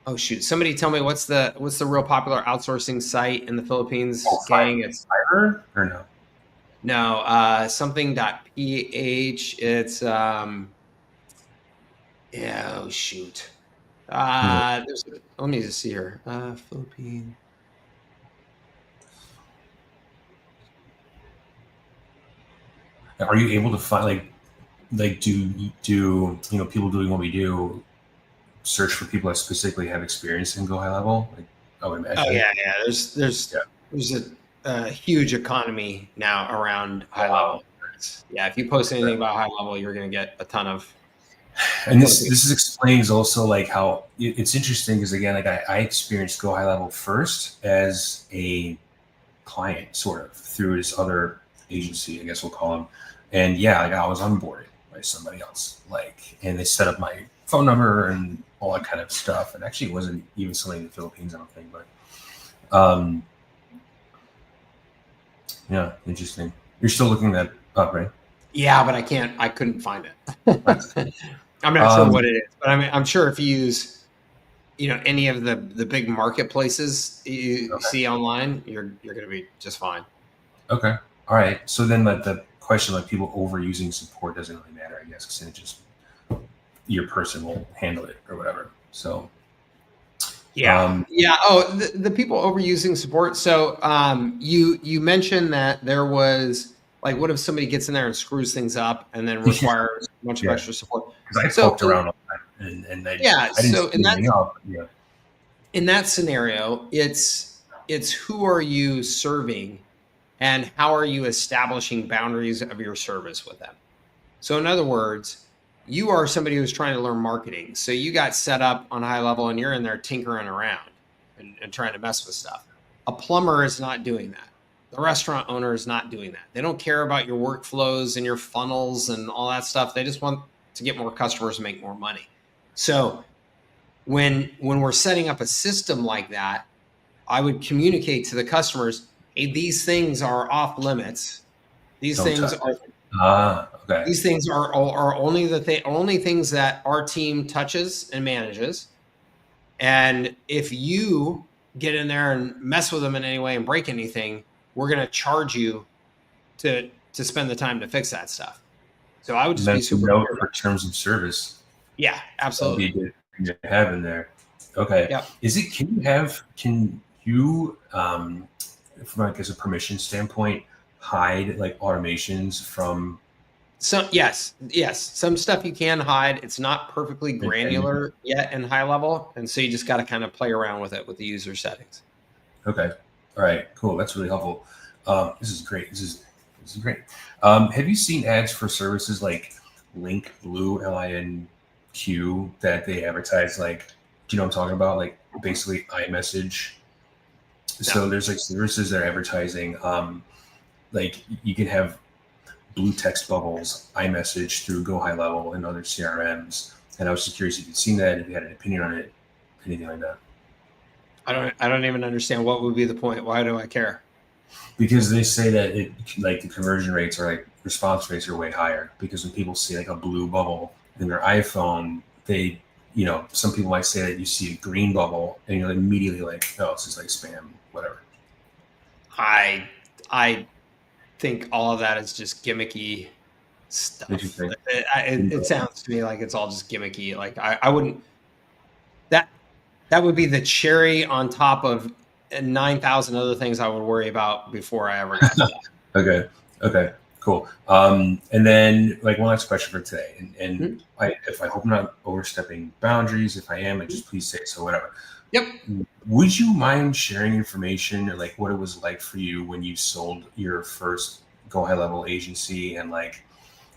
Speaker 1: Oh shoot! Somebody tell me what's the real popular outsourcing site in the Philippines, gang? It's
Speaker 3: Fiverr or no?
Speaker 1: no something.ph. It's yeah. Oh shoot! Let me just see here. Philippine.
Speaker 3: Are you able to find do people doing what we do search for people that specifically have experience in Go High Level? Like, I would imagine.
Speaker 1: Oh yeah. There's
Speaker 3: Yeah.
Speaker 1: a huge economy now around high level. Yeah, if you post anything about high level, you're going to get a ton of.
Speaker 3: And this explains also like how it's interesting because again, like I experienced Go High Level first as a client, sort of through this other agency, I guess we'll call them. And yeah, like I was onboarded by somebody else, and they set up my phone number and all that kind of stuff. And actually, it wasn't even somebody in the Philippines, I don't think. But yeah, interesting. You're still looking that up, right?
Speaker 1: Yeah, but I couldn't find it. I'm not sure what it is, but I'm sure if you use, any of the big marketplaces you see online, you're going to be just fine.
Speaker 3: Okay. All right. So then the question like people overusing support doesn't really matter, I guess, because it just your person will handle it or whatever. So
Speaker 1: yeah. Oh, the people overusing support. So you mentioned that there was like, what if somebody gets in there and screws things up and then requires a bunch of extra support?
Speaker 3: Because I poked around all that and I didn't
Speaker 1: so
Speaker 3: see anything else. Yeah.
Speaker 1: In that scenario, it's who are you serving and how are you establishing boundaries of your service with them? So in other words, you are somebody who's trying to learn marketing. So you got set up on high level and you're in there tinkering around and trying to mess with stuff. A plumber is not doing that. The restaurant owner is not doing that. They don't care about your workflows and your funnels and all that stuff. They just want to get more customers and make more money. So when we're setting up a system like that, I would communicate to the customers, hey, these things are off limits. These things are
Speaker 3: okay.
Speaker 1: These things are only only things that our team touches and manages. And if you get in there and mess with them in any way and break anything, we're going to charge you to spend the time to fix that stuff. So I would just be super
Speaker 3: note for terms of service.
Speaker 1: Yeah, absolutely.
Speaker 3: That'd be a good thing to have in there. Okay.
Speaker 1: Yeah.
Speaker 3: Can you from like as a permission standpoint hide like automations from
Speaker 1: yes. Some stuff you can hide. It's not perfectly granular yet in high level. And so you just got to kind of play around with it with the user settings.
Speaker 3: Okay. All right, cool. That's really helpful. This is great. This is great. Have you seen ads for services like Link Blue, LINQ, that they advertise like, do you know what I'm talking about? Like basically iMessage. No. So there's like services that are advertising, like you can have blue text bubbles, iMessage through Go High Level and other CRMs. And I was just curious if you'd seen that, if you had an opinion on it, anything like that.
Speaker 1: I don't even understand what would be the point. Why do I care?
Speaker 3: Because they say that it like the conversion rates or like response rates are way higher because when people see like a blue bubble in their iPhone, they, some people might say that you see a green bubble and you're immediately like, oh, this is like spam, whatever.
Speaker 1: I think all of that is just gimmicky stuff. It sounds to me like it's all just gimmicky. Like I wouldn't, that would be the cherry on top of 9,000 other things I would worry about before I ever got to
Speaker 3: that. Okay, cool. And then like one last question for today. And I hope I'm not overstepping boundaries. If I am, just please say so, whatever.
Speaker 1: Yep.
Speaker 3: Would you mind sharing information or like what it was like for you when you sold your first Go High Level agency and like,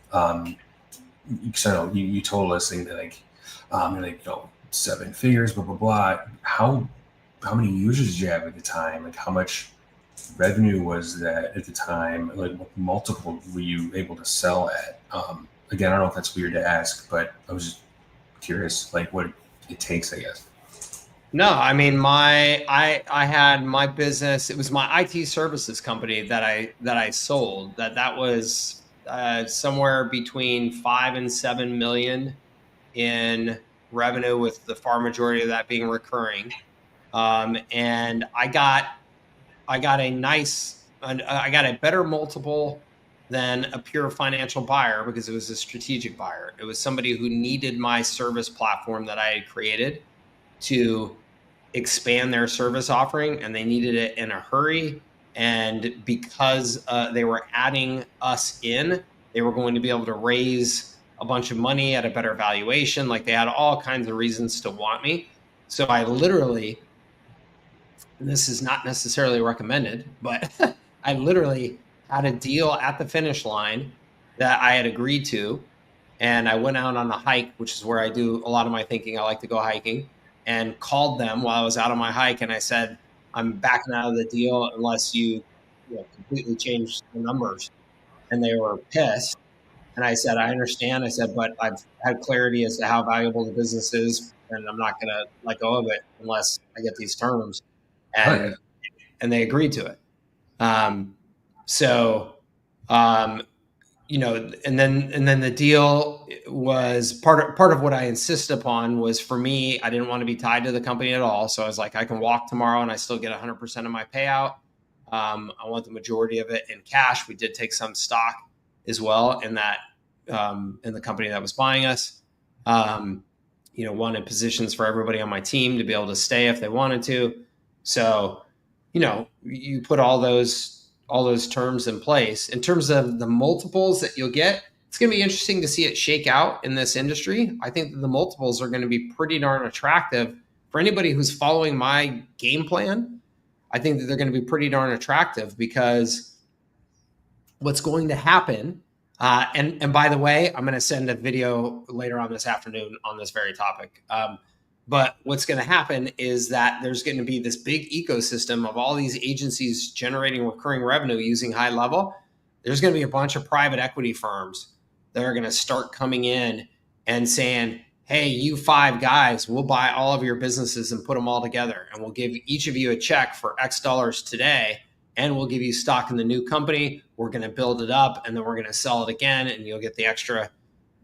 Speaker 3: because I know you told us things that like, you're like, 7 figures, blah, blah, blah. How many users did you have at the time? Like how much revenue was that at the time? Like what multiple were you able to sell at? Again, I don't know if that's weird to ask, but I was just curious, like what it takes, I guess.
Speaker 1: No, I mean I had my business. It was my IT services company that I sold. That was somewhere between 5 and 7 million in revenue, with the far majority of that being recurring. And I got a nice, I got a better multiple than a pure financial buyer because it was a strategic buyer. It was somebody who needed my service platform that I had created to expand their service offering, and they needed it in a hurry. And because they were adding us in, they were going to be able to raise a bunch of money at a better valuation. Like, they had all kinds of reasons to want me. So I literally, and this is not necessarily recommended, but I literally had a deal at the finish line that I had agreed to. And I went out on a hike, which is where I do a lot of my thinking. I like to go hiking, and called them while I was out on my hike. And I said, I'm backing out of the deal unless you completely change the numbers. And they were pissed. And I said, I understand. I said, but I've had clarity as to how valuable the business is, and I'm not going to let go of it unless I get these terms.
Speaker 3: Oh yeah.
Speaker 1: And they agreed to it. Um, so, um, and then the deal was part of what I insisted upon was, for me, I didn't want to be tied to the company at all. So I was like, I can walk tomorrow and I still get 100% of my payout. I want the majority of it in cash. We did take some stock as well in that, in the company that was buying us. Wanted positions for everybody on my team to be able to stay if they wanted to. So, you put all those terms in place. In terms of the multiples that you'll get, it's going to be interesting to see it shake out in this industry. I think that the multiples are going to be pretty darn attractive for anybody who's following my game plan. I think that they're going to be pretty darn attractive, because what's going to happen, and by the way, I'm going to send a video later on this afternoon on this very topic. But what's going to happen is that there's going to be this big ecosystem of all these agencies generating recurring revenue using HighLevel. There's going to be a bunch of private equity firms that are going to start coming in and saying, hey, you 5 guys, we'll buy all of your businesses and put them all together. And we'll give each of you a check for X dollars today. And we'll give you stock in the new company. We're going to build it up, and then we're going to sell it again. And you'll get the extra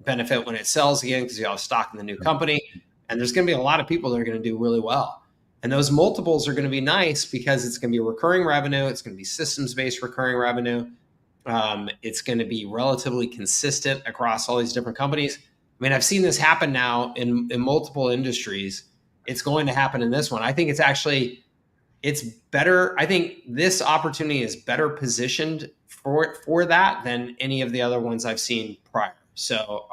Speaker 1: benefit when it sells again, because you have stock in the new company. And there's going to be a lot of people that are going to do really well. And those multiples are going to be nice because it's going to be recurring revenue. It's going to be systems-based recurring revenue. It's going to be relatively consistent across all these different companies. I mean, I've seen this happen now in multiple industries. It's going to happen in this one. I think it's better. I think this opportunity is better positioned for that than any of the other ones I've seen prior. So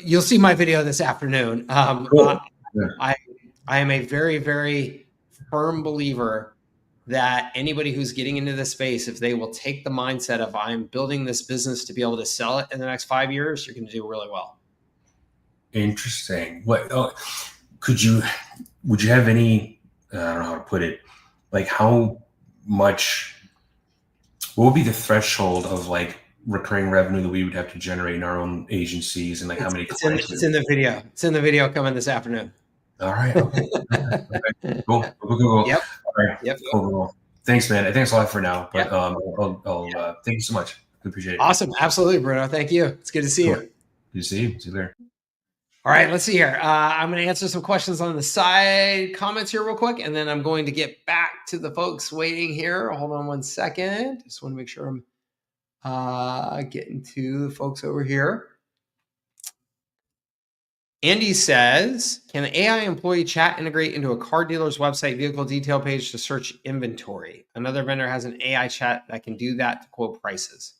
Speaker 1: you'll see my video this afternoon.
Speaker 3: Cool. Yeah.
Speaker 1: I am a very, very firm believer that anybody who's getting into this space, if they will take the mindset of, I'm building this business to be able to sell it in the next 5 years, you're going to do really well.
Speaker 3: Interesting. What would you have any, I don't know how to put it, like how much, what would be the threshold of like recurring revenue that we would have to generate in our own agencies, and like how many clients?
Speaker 1: It's in the video. It's in the video coming this afternoon.
Speaker 3: All right. Okay. Okay. Cool.
Speaker 1: Yep.
Speaker 3: All right.
Speaker 1: Yep.
Speaker 3: Cool. Thanks, man. I think that's all I have for now. But I'll thank you so much. I appreciate it.
Speaker 1: Awesome. Absolutely, Bruno. Thank you. It's good to see you.
Speaker 3: Good to see you. See you later.
Speaker 1: All right, let's see here. I'm going to answer some questions on the side comments here real quick, and then I'm going to get back to the folks waiting here. Hold on one second. Just want to make sure I'm getting to the folks over here. Andy says, can an AI employee chat integrate into a car dealer's website vehicle detail page to search inventory? Another vendor has an AI chat that can do that to quote prices.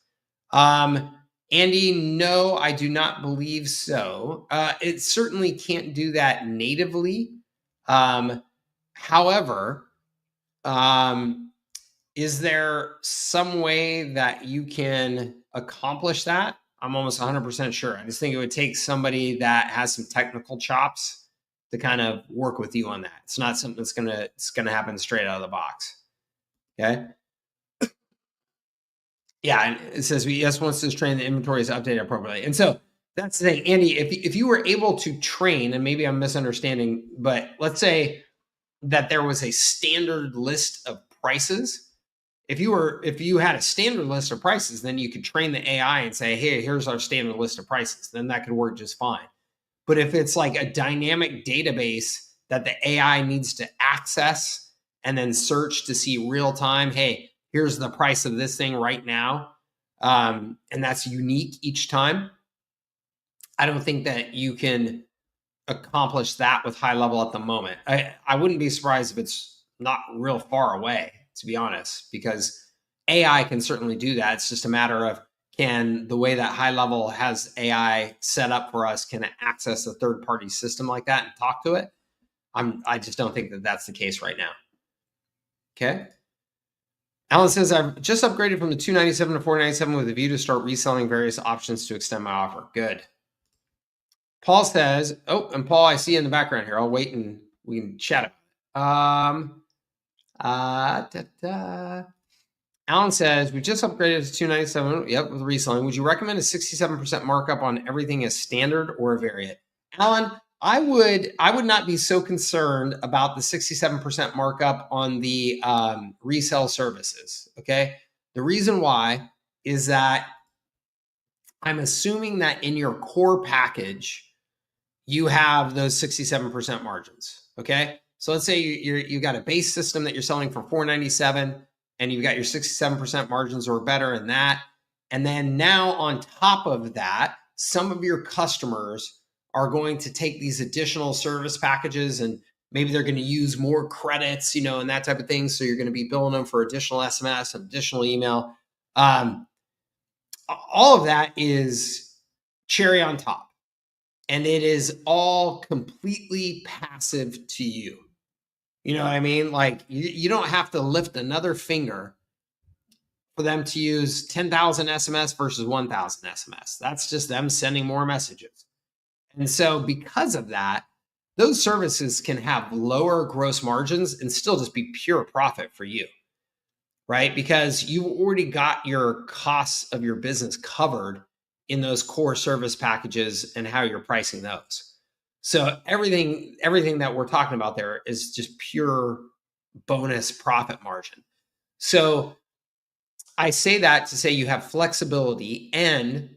Speaker 1: Andy, no, I do not believe so. It certainly can't do that natively. However, is there some way that you can accomplish that? I'm almost 100% sure. I just think it would take somebody that has some technical chops to kind of work with you on that. It's not something that's gonna happen straight out of the box. Okay. Yeah, and it says yes, once this train, the inventory is updated appropriately. And so That's the thing, Andy. If you were able to train, and maybe I'm misunderstanding, but let's say that there was a standard list of prices. If you had a standard list of prices, then you could train the AI and say, hey, here's our standard list of prices. Then that could work just fine. But if it's like a dynamic database that the AI needs to access and then search to see real time, hey, here's the price of this thing right now, and that's unique each time, I don't think that you can accomplish that with HighLevel at the moment. I wouldn't be surprised if it's not real far away, to be honest, because AI can certainly do that. It's just a matter of, can the way that HighLevel has AI set up for us, can it access a third-party system like that and talk to it? I just don't think that that's the case right now. Okay. Alan says, I've just upgraded from the $297 to $497 with a view to start reselling various options to extend my offer. Good. Paul says, oh, and Paul, I see you in the background here. I'll wait and we can chat. Alan says, we just upgraded to 297. Yep, with reselling. Would you recommend a 67% markup on everything as standard or a variant? Alan, I would not be so concerned about the 67% markup on the resale services. Okay. The reason why is that I'm assuming that in your core package, you have those 67% margins. Okay. So let's say you got a base system that you're selling for $497 and you've got your 67% margins or better in that. And then now on top of that, some of your customers are going to take these additional service packages and maybe they're going to use more credits, and that type of thing. So you're going to be billing them for additional SMS and additional email. All of that is cherry on top. And it is all completely passive to you. You know what I mean? Like you don't have to lift another finger for them to use 10,000 SMS versus 1,000 SMS. That's just them sending more messages. And so because of that, those services can have lower gross margins and still just be pure profit for you, right? Because you've already got your costs of your business covered in those core service packages and how you're pricing those. So everything that we're talking about there is just pure bonus profit margin. So I say that to say you have flexibility, and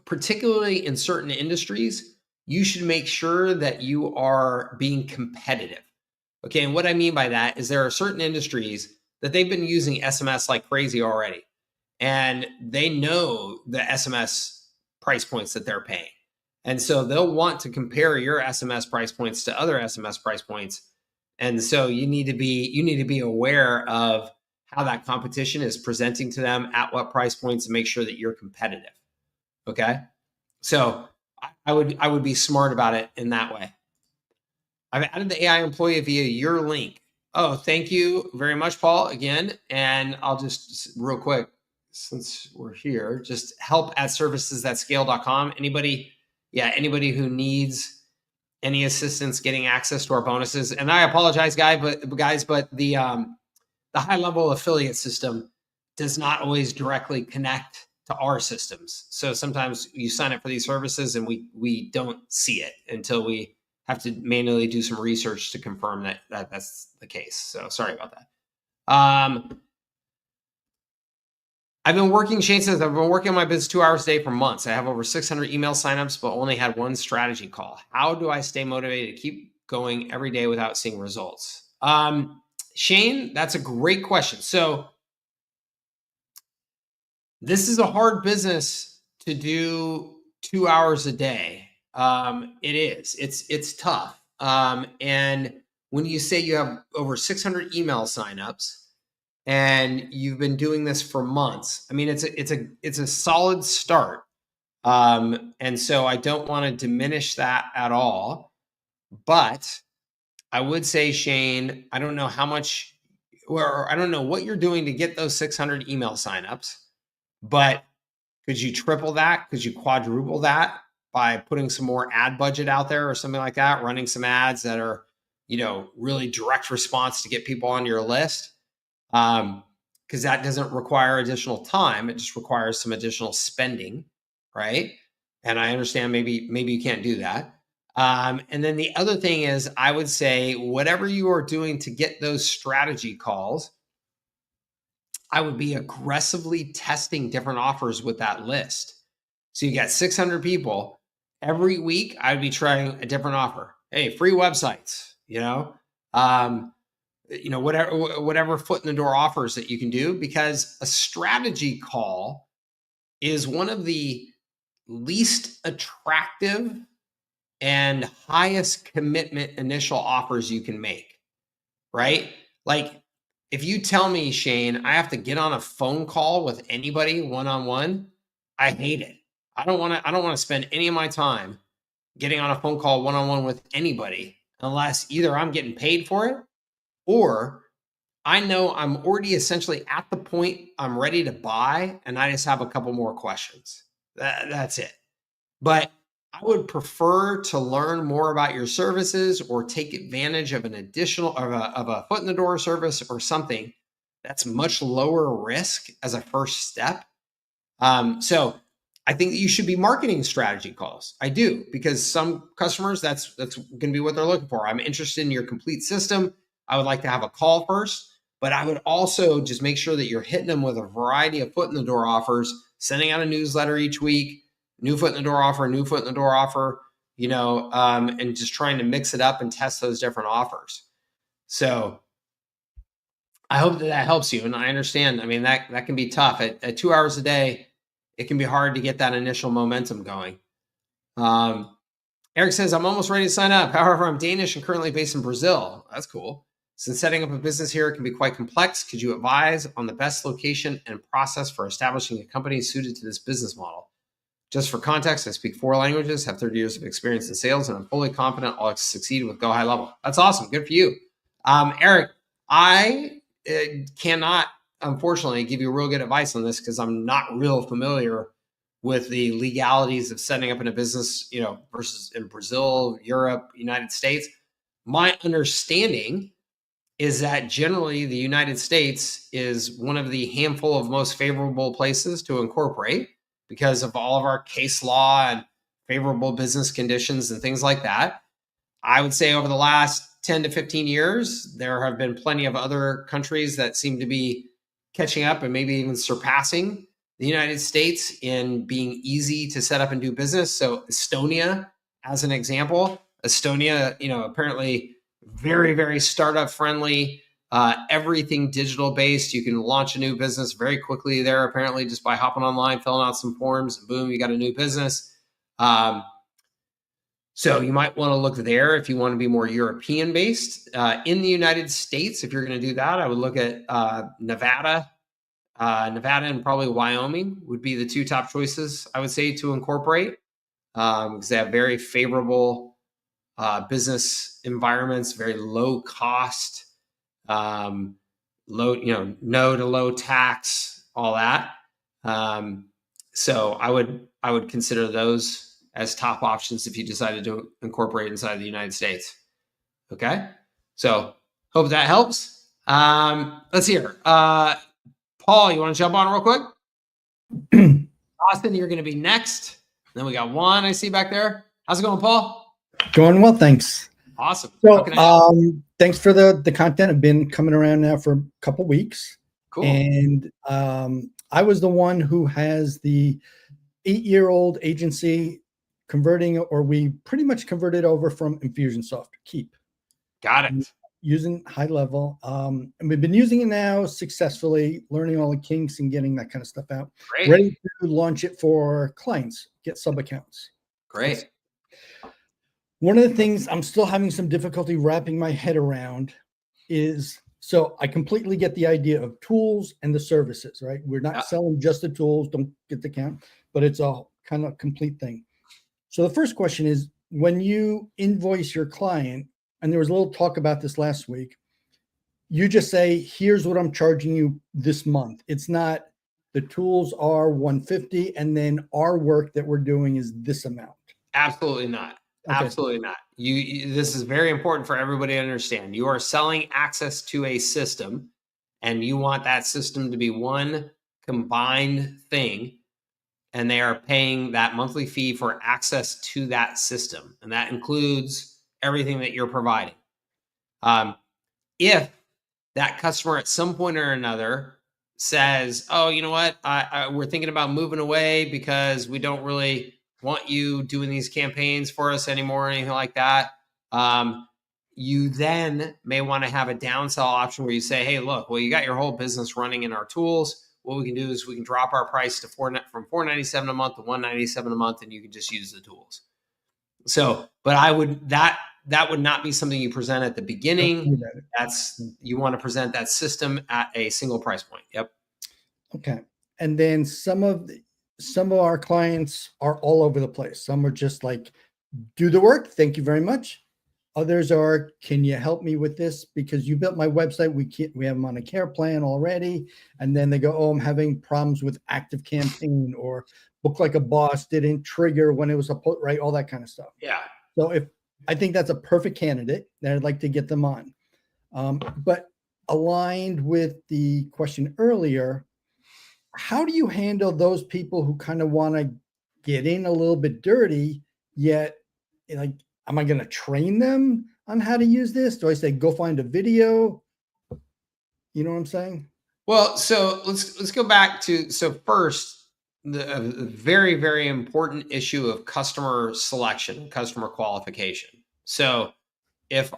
Speaker 1: particularly in certain industries, you should make sure that you are being competitive. Okay. And what I mean by that is there are certain industries that they've been using SMS like crazy already, and they know the SMS price points that they're paying. And so they'll want to compare your SMS price points to other SMS price points. And so you need to be aware of how that competition is presenting to them at what price points, and make sure that you're competitive. Okay. So I would be smart about it in that way. I've added the AI employee via your link. Oh, thank you very much, Paul, again. And I'll just real quick, since we're here, just help@servicesthatscale.com. Anybody who needs any assistance getting access to our bonuses. And I apologize, guys, but the HighLevel affiliate system does not always directly connect to our systems. So sometimes you sign up for these services and we don't see it until we have to manually do some research to confirm that that's the case. So sorry about that. Shane says, I've been working on my business 2 hours a day for months. I have over 600 email signups, but only had one strategy call. How do I stay motivated to keep going every day without seeing results? Shane, that's a great question. So this is a hard business to do 2 hours a day. It is. It's tough. And when you say you have over 600 email signups and you've been doing this for months, I mean, it's a solid start. And so I don't want to diminish that at all. But I would say, Shane, I don't know how much, or I don't know what you're doing to get those 600 email signups, but could you triple that? Could you quadruple that by putting some more ad budget out there or something like that, running some ads that are, really direct response to get people on your list? Because that doesn't require additional time. It just requires some additional spending, right? And I understand maybe you can't do that. And then the other thing is, I would say whatever you are doing to get those strategy calls, I would be aggressively testing different offers with that list. So you got 600 people. Every week, I'd be trying a different offer. Hey, free websites, whatever foot in the door offers that you can do, because a strategy call is one of the least attractive and highest commitment initial offers you can make, right? Like if you tell me, Shane, I have to get on a phone call with anybody one-on-one, I hate it. I don't want to spend any of my time getting on a phone call one-on-one with anybody unless either I'm getting paid for it or I know I'm already essentially at the point I'm ready to buy and I just have a couple more questions. That's it. But I would prefer to learn more about your services or take advantage of an additional of a foot in the door service or something that's much lower risk as a first step. So I think that you should be marketing strategy calls. I do, because some customers, that's going to be what they're looking for. I'm interested in your complete system. I would like to have a call first, but I would also just make sure that you're hitting them with a variety of foot in the door offers, sending out a newsletter each week, new foot in the door offer, new foot in the door offer, and just trying to mix it up and test those different offers. So I hope that helps you. And I understand, I mean, that can be tough at 2 hours a day. It can be hard to get that initial momentum going. Eric says, I'm almost ready to sign up. However, I'm Danish and currently based in Brazil. That's cool. Since setting up a business here can be quite complex, could you advise on the best location and process for establishing a company suited to this business model? Just for context, I speak 4 languages, have 30 years of experience in sales, and I'm fully confident I'll succeed with Go HighLevel. That's awesome. Good for you. Eric, I cannot, unfortunately, give you real good advice on this because I'm not real familiar with the legalities of setting up in a business, versus in Brazil, Europe, United States. My understanding is that generally the United States is one of the handful of most favorable places to incorporate because of all of our case law and favorable business conditions and things like that. I would say over the last 10 to 15 years, there have been plenty of other countries that seem to be catching up and maybe even surpassing the United States in being easy to set up and do business. So Estonia, as an example, apparently very, very startup friendly, everything digital based. You can launch a new business very quickly there, apparently, just by hopping online, filling out some forms, and boom, you got a new business. So you might want to look there if you want to be more European based. In the United States, if you're going to do that, I would look at Nevada. Nevada and probably Wyoming would be the 2 top choices, I would say, to incorporate, because they have very favorable business environments, very low cost, no to low tax, all that. So I would consider those as top options if you decided to incorporate inside the United States. Okay, so hope that helps. Let's hear. Paul, you want to jump on real quick? Austin, you're going to be next. Then we got Juan, I see back there. How's it going, Paul?
Speaker 4: Going well, thanks.
Speaker 1: Awesome.
Speaker 4: So, thanks for the content. I've been coming around now for a couple weeks.
Speaker 1: Cool.
Speaker 4: And I was the one who has the 8-year-old agency converting, or we pretty much converted over from Infusionsoft Keep.
Speaker 1: Got it.
Speaker 4: Using HighLevel. And we've been using it now successfully, learning all the kinks and getting that kind of stuff out.
Speaker 1: Great.
Speaker 4: Ready to launch it for clients, get sub accounts.
Speaker 1: Great.
Speaker 4: One of the things I'm still having some difficulty wrapping my head around is, so I completely get the idea of tools and the services, right? We're not selling just the tools, don't get the count, but it's a kind of complete thing. So the first question is, when you invoice your client, and there was a little talk about this last week, you just say, here's what I'm charging you this month. It's not the tools are $150 and then our work that we're doing is this amount.
Speaker 1: Absolutely not.
Speaker 4: Okay.
Speaker 1: Absolutely not. This is very important for everybody to understand. You are selling access to a system, and you want that system to be one combined thing. and they are paying that monthly fee for access to that system. And that includes everything that you're providing. If that customer at some point or another says, oh, you know what, we're thinking about moving away because we don't really want you doing these campaigns for us anymore or anything like that, you then may want to have a downsell option where you say, hey, look, well, you got your whole business running in our tools. What we can do is we can drop our price to from $497 a month to $197 a month, and you can just use the tools. So, but that would not be something you present at the beginning. You want to present that system at a single price point. Yep.
Speaker 4: Okay. And then some of our clients are all over the place. Some are just like, do the work. Thank you very much. Others are, can you help me with this? Because you built my website. We have them on a care plan already. And then they go, oh, I'm having problems with active campaign, or Book Like a Boss didn't trigger when it was supposed, right? All that kind of stuff.
Speaker 1: Yeah.
Speaker 4: So I think that's a perfect candidate that I'd like to get them on. But aligned with the question earlier, how do you handle those people who kind of want to get in a little bit dirty, yet like, am I going to train them on how to use this? Do I say, go find a video? You know what I'm saying?
Speaker 1: Well, so let's go back to, so first, the very, very important issue of customer selection, customer qualification. So if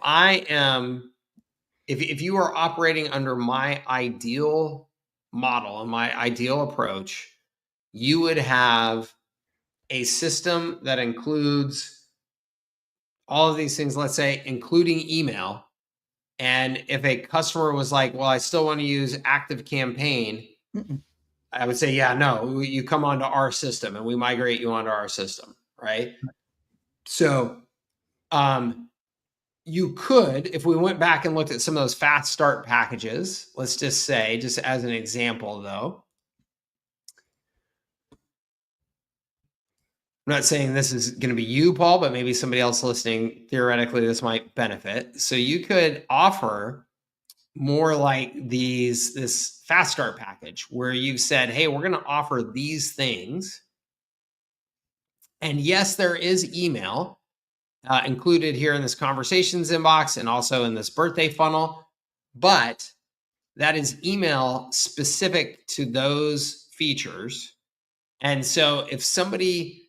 Speaker 1: you are operating under my ideal model and my ideal approach, you would have a system that includes all of these things, let's say, including email. And if a customer was like, well, I still want to use Active Campaign, I would say, yeah, no, you come onto our system and we migrate you onto our system, right? So you could, if we went back and looked at some of those fast start packages, let's just say, just as an example though, I'm not saying this is going to be you, Paul, but maybe somebody else listening, theoretically, this might benefit. So you could offer more like this fast start package where you've said, hey, we're going to offer these things. And yes, there is email included here in this conversations inbox and also in this birthday funnel, but that is email specific to those features. And so if somebody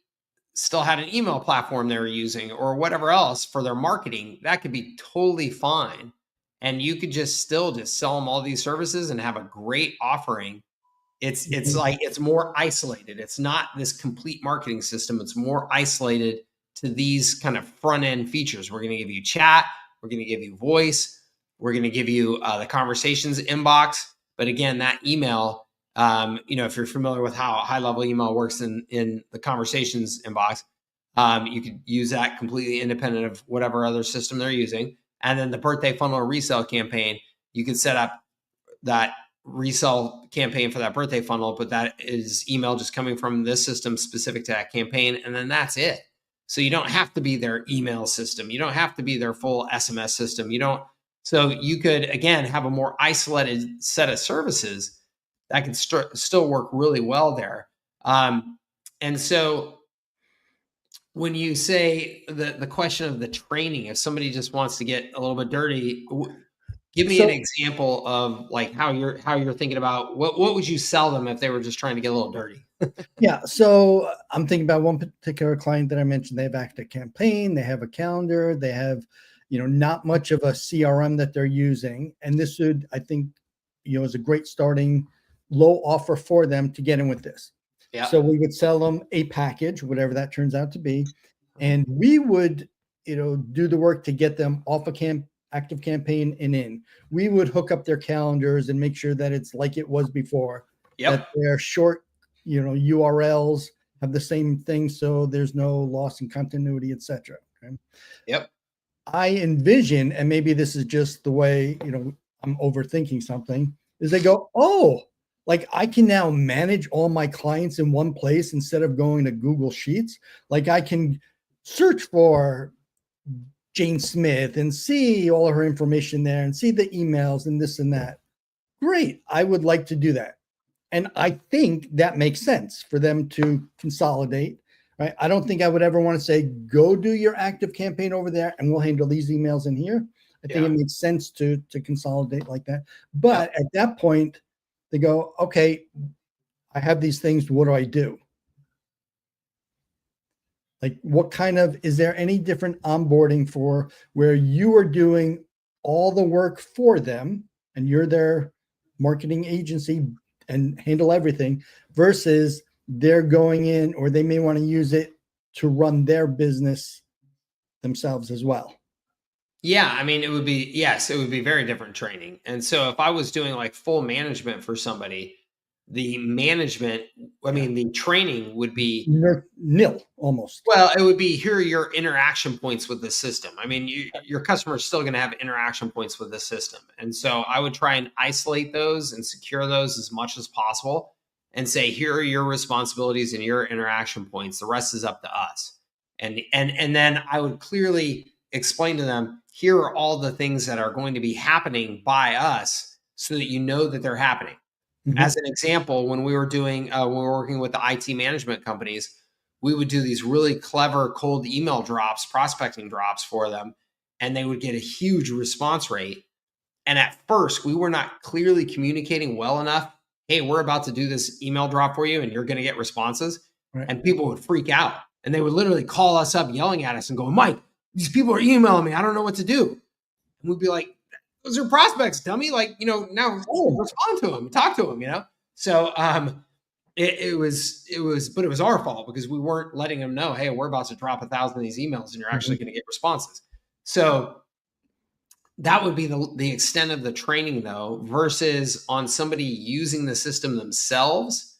Speaker 1: still had an email platform they were using or whatever else for their marketing, that could be totally fine. And you could just sell them all these services and have a great offering. It's like, it's more isolated. It's not this complete marketing system. It's more isolated to these kind of front end features. We're going to give you chat. We're going to give you voice. We're going to give you the conversations inbox. But again, that email, if you're familiar with how HighLevel email works in the conversations inbox, you could use that completely independent of whatever other system they're using. And then the birthday funnel or resale campaign, you could set up that resell campaign for that birthday funnel, but that is email just coming from this system specific to that campaign. And then that's it. So you don't have to be their email system. You don't have to be their full SMS system. So you could, again, have a more isolated set of services that can still work really well there. And so when you say the question of the training, if somebody just wants to get a little bit dirty, give me an example of like how you're thinking about what would you sell them if they were just trying to get a little dirty?
Speaker 4: Yeah. So I'm thinking about one particular client that I mentioned. They have Active Campaign, they have a calendar, they have, not much of a CRM that they're using. And this would, I think, is a great starting low offer for them to get in with this. Yeah. So we would sell them a package, whatever that turns out to be. And we would, do the work to get them off a Active Campaign and in. We would hook up their calendars and make sure that it's like it was before. Yep. That their short, URLs have the same thing, so there's no loss in continuity, etc. Okay?
Speaker 1: Yep.
Speaker 4: I envision, and maybe this is just the way, I'm overthinking something, is they go, oh, like I can now manage all my clients in one place instead of going to Google Sheets. Like I can search for Jane Smith and see all of her information there and see the emails and this and that. Great. I would like to do that. And I think that makes sense for them to consolidate, right? I don't think I would ever want to say, go do your active campaign over there and we'll handle these emails in here. I think it makes sense to consolidate like that. But at that point, they go, okay, I have these things. What do I do? Like, what kind of, is there any different onboarding for where you are doing all the work for them and you're their marketing agency and handle everything versus they're going in, or they may want to use it to run their business themselves as well?
Speaker 1: Yeah, I mean, it would be, yes, it would be very different training. And so if I was doing like full management for somebody, the management, I mean, the training would be
Speaker 4: Nil almost.
Speaker 1: well, it would be, here are your interaction points with the system. I mean, your customer is still going to have interaction points with the system. And so I would try and isolate those and secure those as much as possible and say, here are your responsibilities and your interaction points. The rest is up to us. And then I would clearly explain to them, here are all the things that are going to be happening by us so that you know that they're happening. As an example, when we were working with the IT management companies, we would do these really clever cold email drops, prospecting drops for them, and they would get a huge response rate. And at first, we were not clearly communicating well enough. Hey, we're about to do this email drop for you, and you're going to get responses.
Speaker 4: Right.
Speaker 1: And people would freak out. And they would literally call us up yelling at us and go, Mike, these people are emailing me. I don't know what to do. And we'd be like, those are prospects, dummy. Like, now respond to them, talk to them, So it was, but it was our fault because we weren't letting them know, hey, we're about to drop 1,000 of these emails and you're actually going to get responses. So that would be the extent of the training, though, versus on somebody using the system themselves.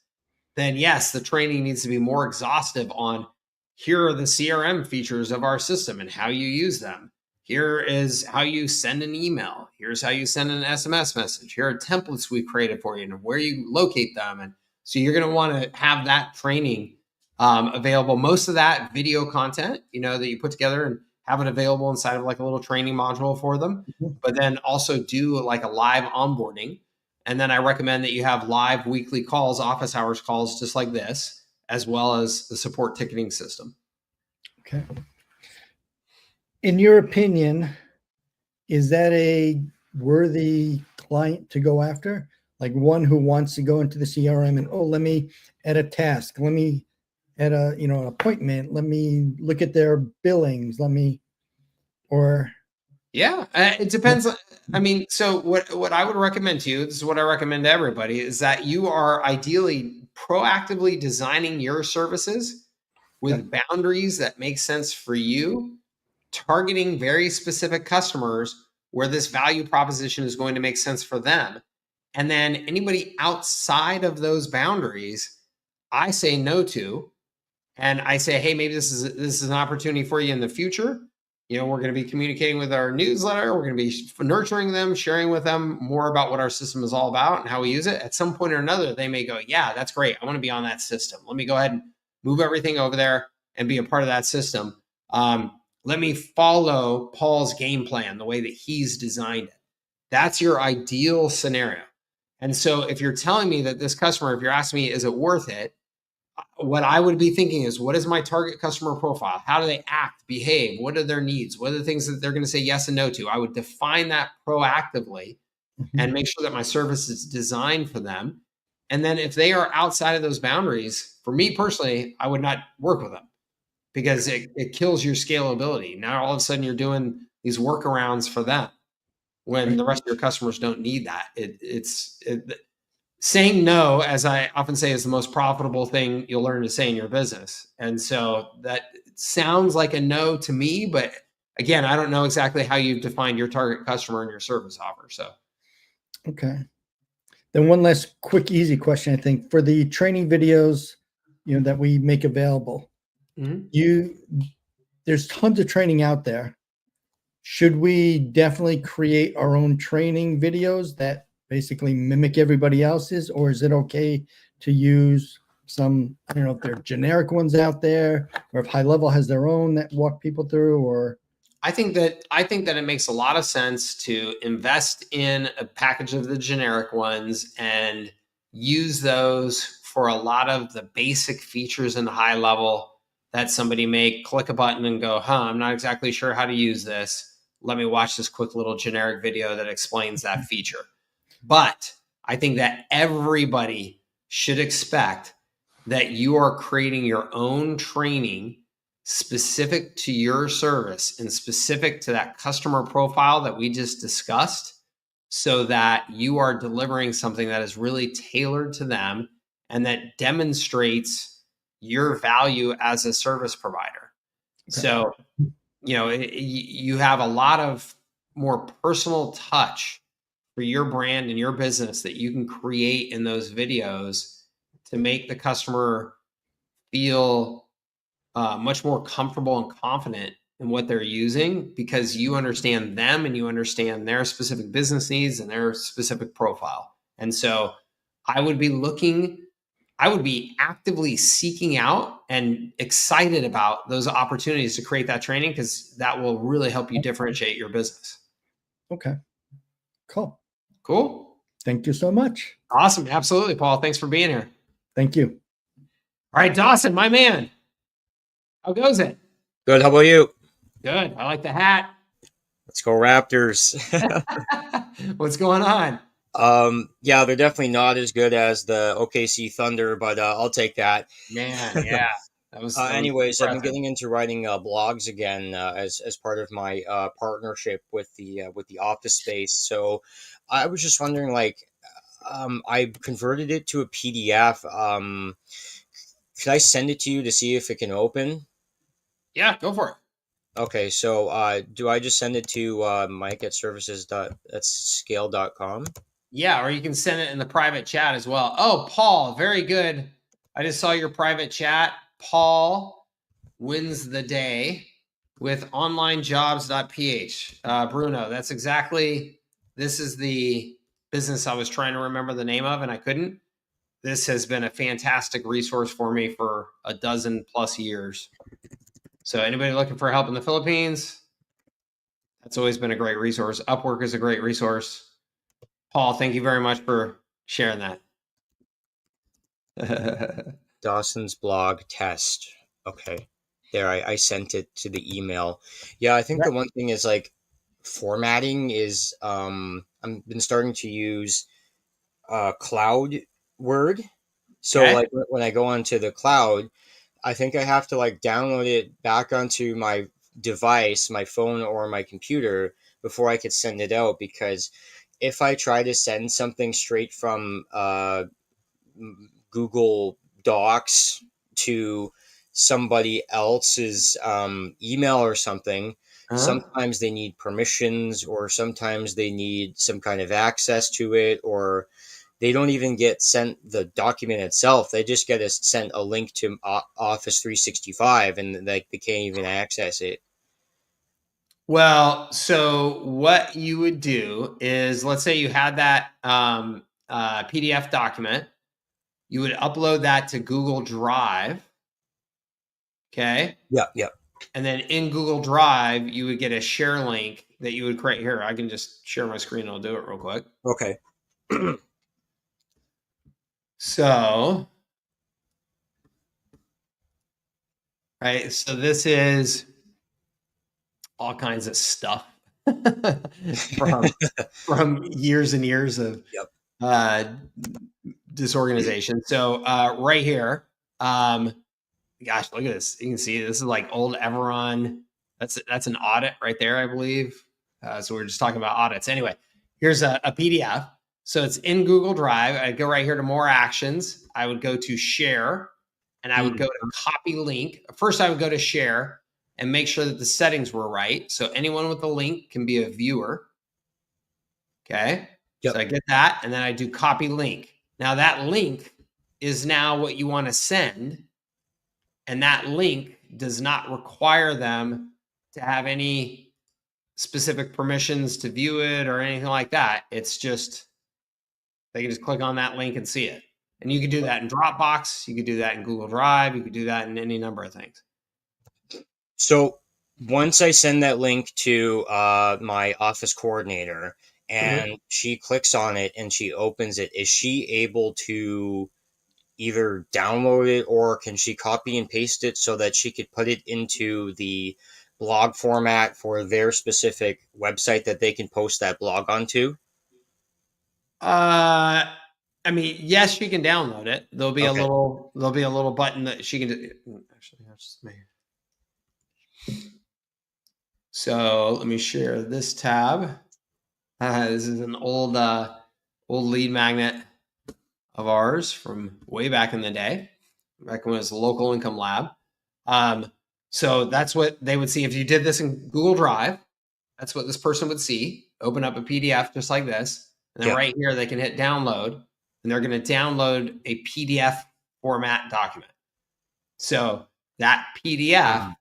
Speaker 1: Then yes, the training needs to be more exhaustive on, here are the CRM features of our system and how you use them. Here is how you send an email. Here's how you send an SMS message. Here are templates we've created for you and where you locate them. And so you're going to want to have that training available. Most of that video content, that you put together and have it available inside of like a little training module for them, but then also do like a live onboarding. And then I recommend that you have live weekly calls, office hours calls, just like this, as well as the support ticketing system.
Speaker 4: Okay. In your opinion, is that a worthy client to go after? Like one who wants to go into the CRM and, let me add a task. Let me add an appointment. Let me look at their billings.
Speaker 1: Yeah, it depends. I mean, so what I would recommend to you, this is what I recommend to everybody, is that you are ideally proactively designing your services with boundaries that make sense for you, targeting very specific customers where this value proposition is going to make sense for them. And then anybody outside of those boundaries, I say no to. And I say, hey, maybe this is an opportunity for you in the future. We're going to be communicating with our newsletter. We're going to be nurturing them, sharing with them more about what our system is all about and how we use it. At some point or another, they may go, yeah, that's great. I want to be on that system. Let me go ahead and move everything over there and be a part of that system. Let me follow Paul's game plan, the way that he's designed it. That's your ideal scenario. And so if you're telling me that this customer, if you're asking me, is it worth it? What I would be thinking is, what is my target customer profile? How do they act, behave? What are their needs? What are the things that they're going to say yes and no to? I would define that proactively and make sure that my service is designed for them. And then if they are outside of those boundaries, for me personally, I would not work with them because it kills your scalability. Now, all of a sudden you're doing these workarounds for them when the rest of your customers don't need that. Saying no, as I often say, is the most profitable thing you'll learn to say in your business. And so that sounds like a no to me, but again, I don't know exactly how you've defined your target customer and your service offer. So,
Speaker 4: okay. Then one last quick, easy question, I think, for the training videos, that we make available. There's tons of training out there. Should we definitely create our own training videos that basically mimic everybody else's, or is it okay to use some, I don't know if there are generic ones out there, or if HighLevel has their own that walk people through? Or
Speaker 1: I think that it makes a lot of sense to invest in a package of the generic ones and use those for a lot of the basic features in HighLevel that somebody may click a button and go, I'm not exactly sure how to use this. Let me watch this quick little generic video that explains that feature. But I think that everybody should expect that you are creating your own training specific to your service and specific to that customer profile that we just discussed, so that you are delivering something that is really tailored to them and that demonstrates your value as a service provider. Okay. So, you have a lot of more personal touch for your brand and your business that you can create in those videos to make the customer feel much more comfortable and confident in what they're using, because you understand them and you understand their specific business needs and their specific profile. And so I would be actively seeking out and excited about those opportunities to create that training, because that will really help you differentiate your business.
Speaker 4: Okay.
Speaker 1: Cool.
Speaker 4: Thank you so much.
Speaker 1: Awesome. Absolutely, Paul. Thanks for being here.
Speaker 4: Thank you.
Speaker 1: All right, Dawson, my man. How goes it?
Speaker 5: Good. How about you?
Speaker 1: Good. I like the hat.
Speaker 5: Let's go Raptors.
Speaker 1: What's going on?
Speaker 5: Yeah, they're definitely not as good as the OKC Thunder, but I'll take that.
Speaker 1: Man, yeah.
Speaker 5: Anyways, I've been getting into writing blogs again as part of my partnership with the office space. So I was just wondering, I converted it to a PDF. Could I send it to you to see if it can open?
Speaker 1: Yeah, go for it.
Speaker 5: Okay, so do I just send it to mike@services.scale.com?
Speaker 1: Yeah, or you can send it in the private chat as well. Oh, Paul, very good. I just saw your private chat. Paul wins the day with onlinejobs.ph. Bruno, this is the business I was trying to remember the name of and I couldn't. This has been a fantastic resource for me for a dozen plus years. So anybody looking for help in the Philippines, that's always been a great resource. Upwork is a great resource. Paul, thank you very much for sharing that.
Speaker 5: Dawson's blog test. Okay. There, I sent it to the email. Yeah, I think the one thing is formatting is I've been starting to use Cloud Word. So when I go onto the cloud, I think I have to download it back onto my device, my phone or my computer, before I could send it out, because if I try to send something straight from Google Docs to somebody else's email or something, sometimes they need permissions, or sometimes they need some kind of access to it, or they don't even get sent the document itself. They just get sent a link to Office 365 and they can't even access it.
Speaker 1: Well, so what you would do is, let's say you had that PDF document. You would upload that to Google Drive. Okay.
Speaker 5: Yeah.
Speaker 1: And then in Google Drive, you would get a share link that you would create. Here, I can just share my screen. I'll do it real quick.
Speaker 5: Okay.
Speaker 1: So, right. So this is all kinds of stuff from years and years of disorganization. So right here, gosh, look at this. You can see this is like old Everon. That's an audit right there, I believe. So we're just talking about audits. Anyway, here's a PDF. So it's in Google Drive. I'd go right here to more actions. I would go to share and I would go to copy link. First, I would go to share and make sure that the settings were right. So anyone with the link can be a viewer. Okay. Yep. So I get that. And then I do copy link. Now that link is now what you want to send. And that link does not require them to have any specific permissions to view it or anything like that. It's just, they can just click on that link and see it. And you can do that in Dropbox. You could do that in Google Drive. You could do that in any number of things.
Speaker 5: So once I send that link to my office coordinator and she clicks on it and she opens it, is she able to either download it, or can she copy and paste it so that she could put it into the blog format for their specific website that they can post that blog onto?
Speaker 1: I mean, yes, she can download it. There'll be
Speaker 5: Okay.
Speaker 1: there'll be a little button that she can actually, that's just me. So let me share this tab. This is an old lead magnet of ours from way back in the day, back when it was the local income lab. So that's what they would see if you did this in Google Drive. That's what this person would see. Open up a PDF just like this, and then right here they can hit download, and they're going to download a PDF format document. So that PDF,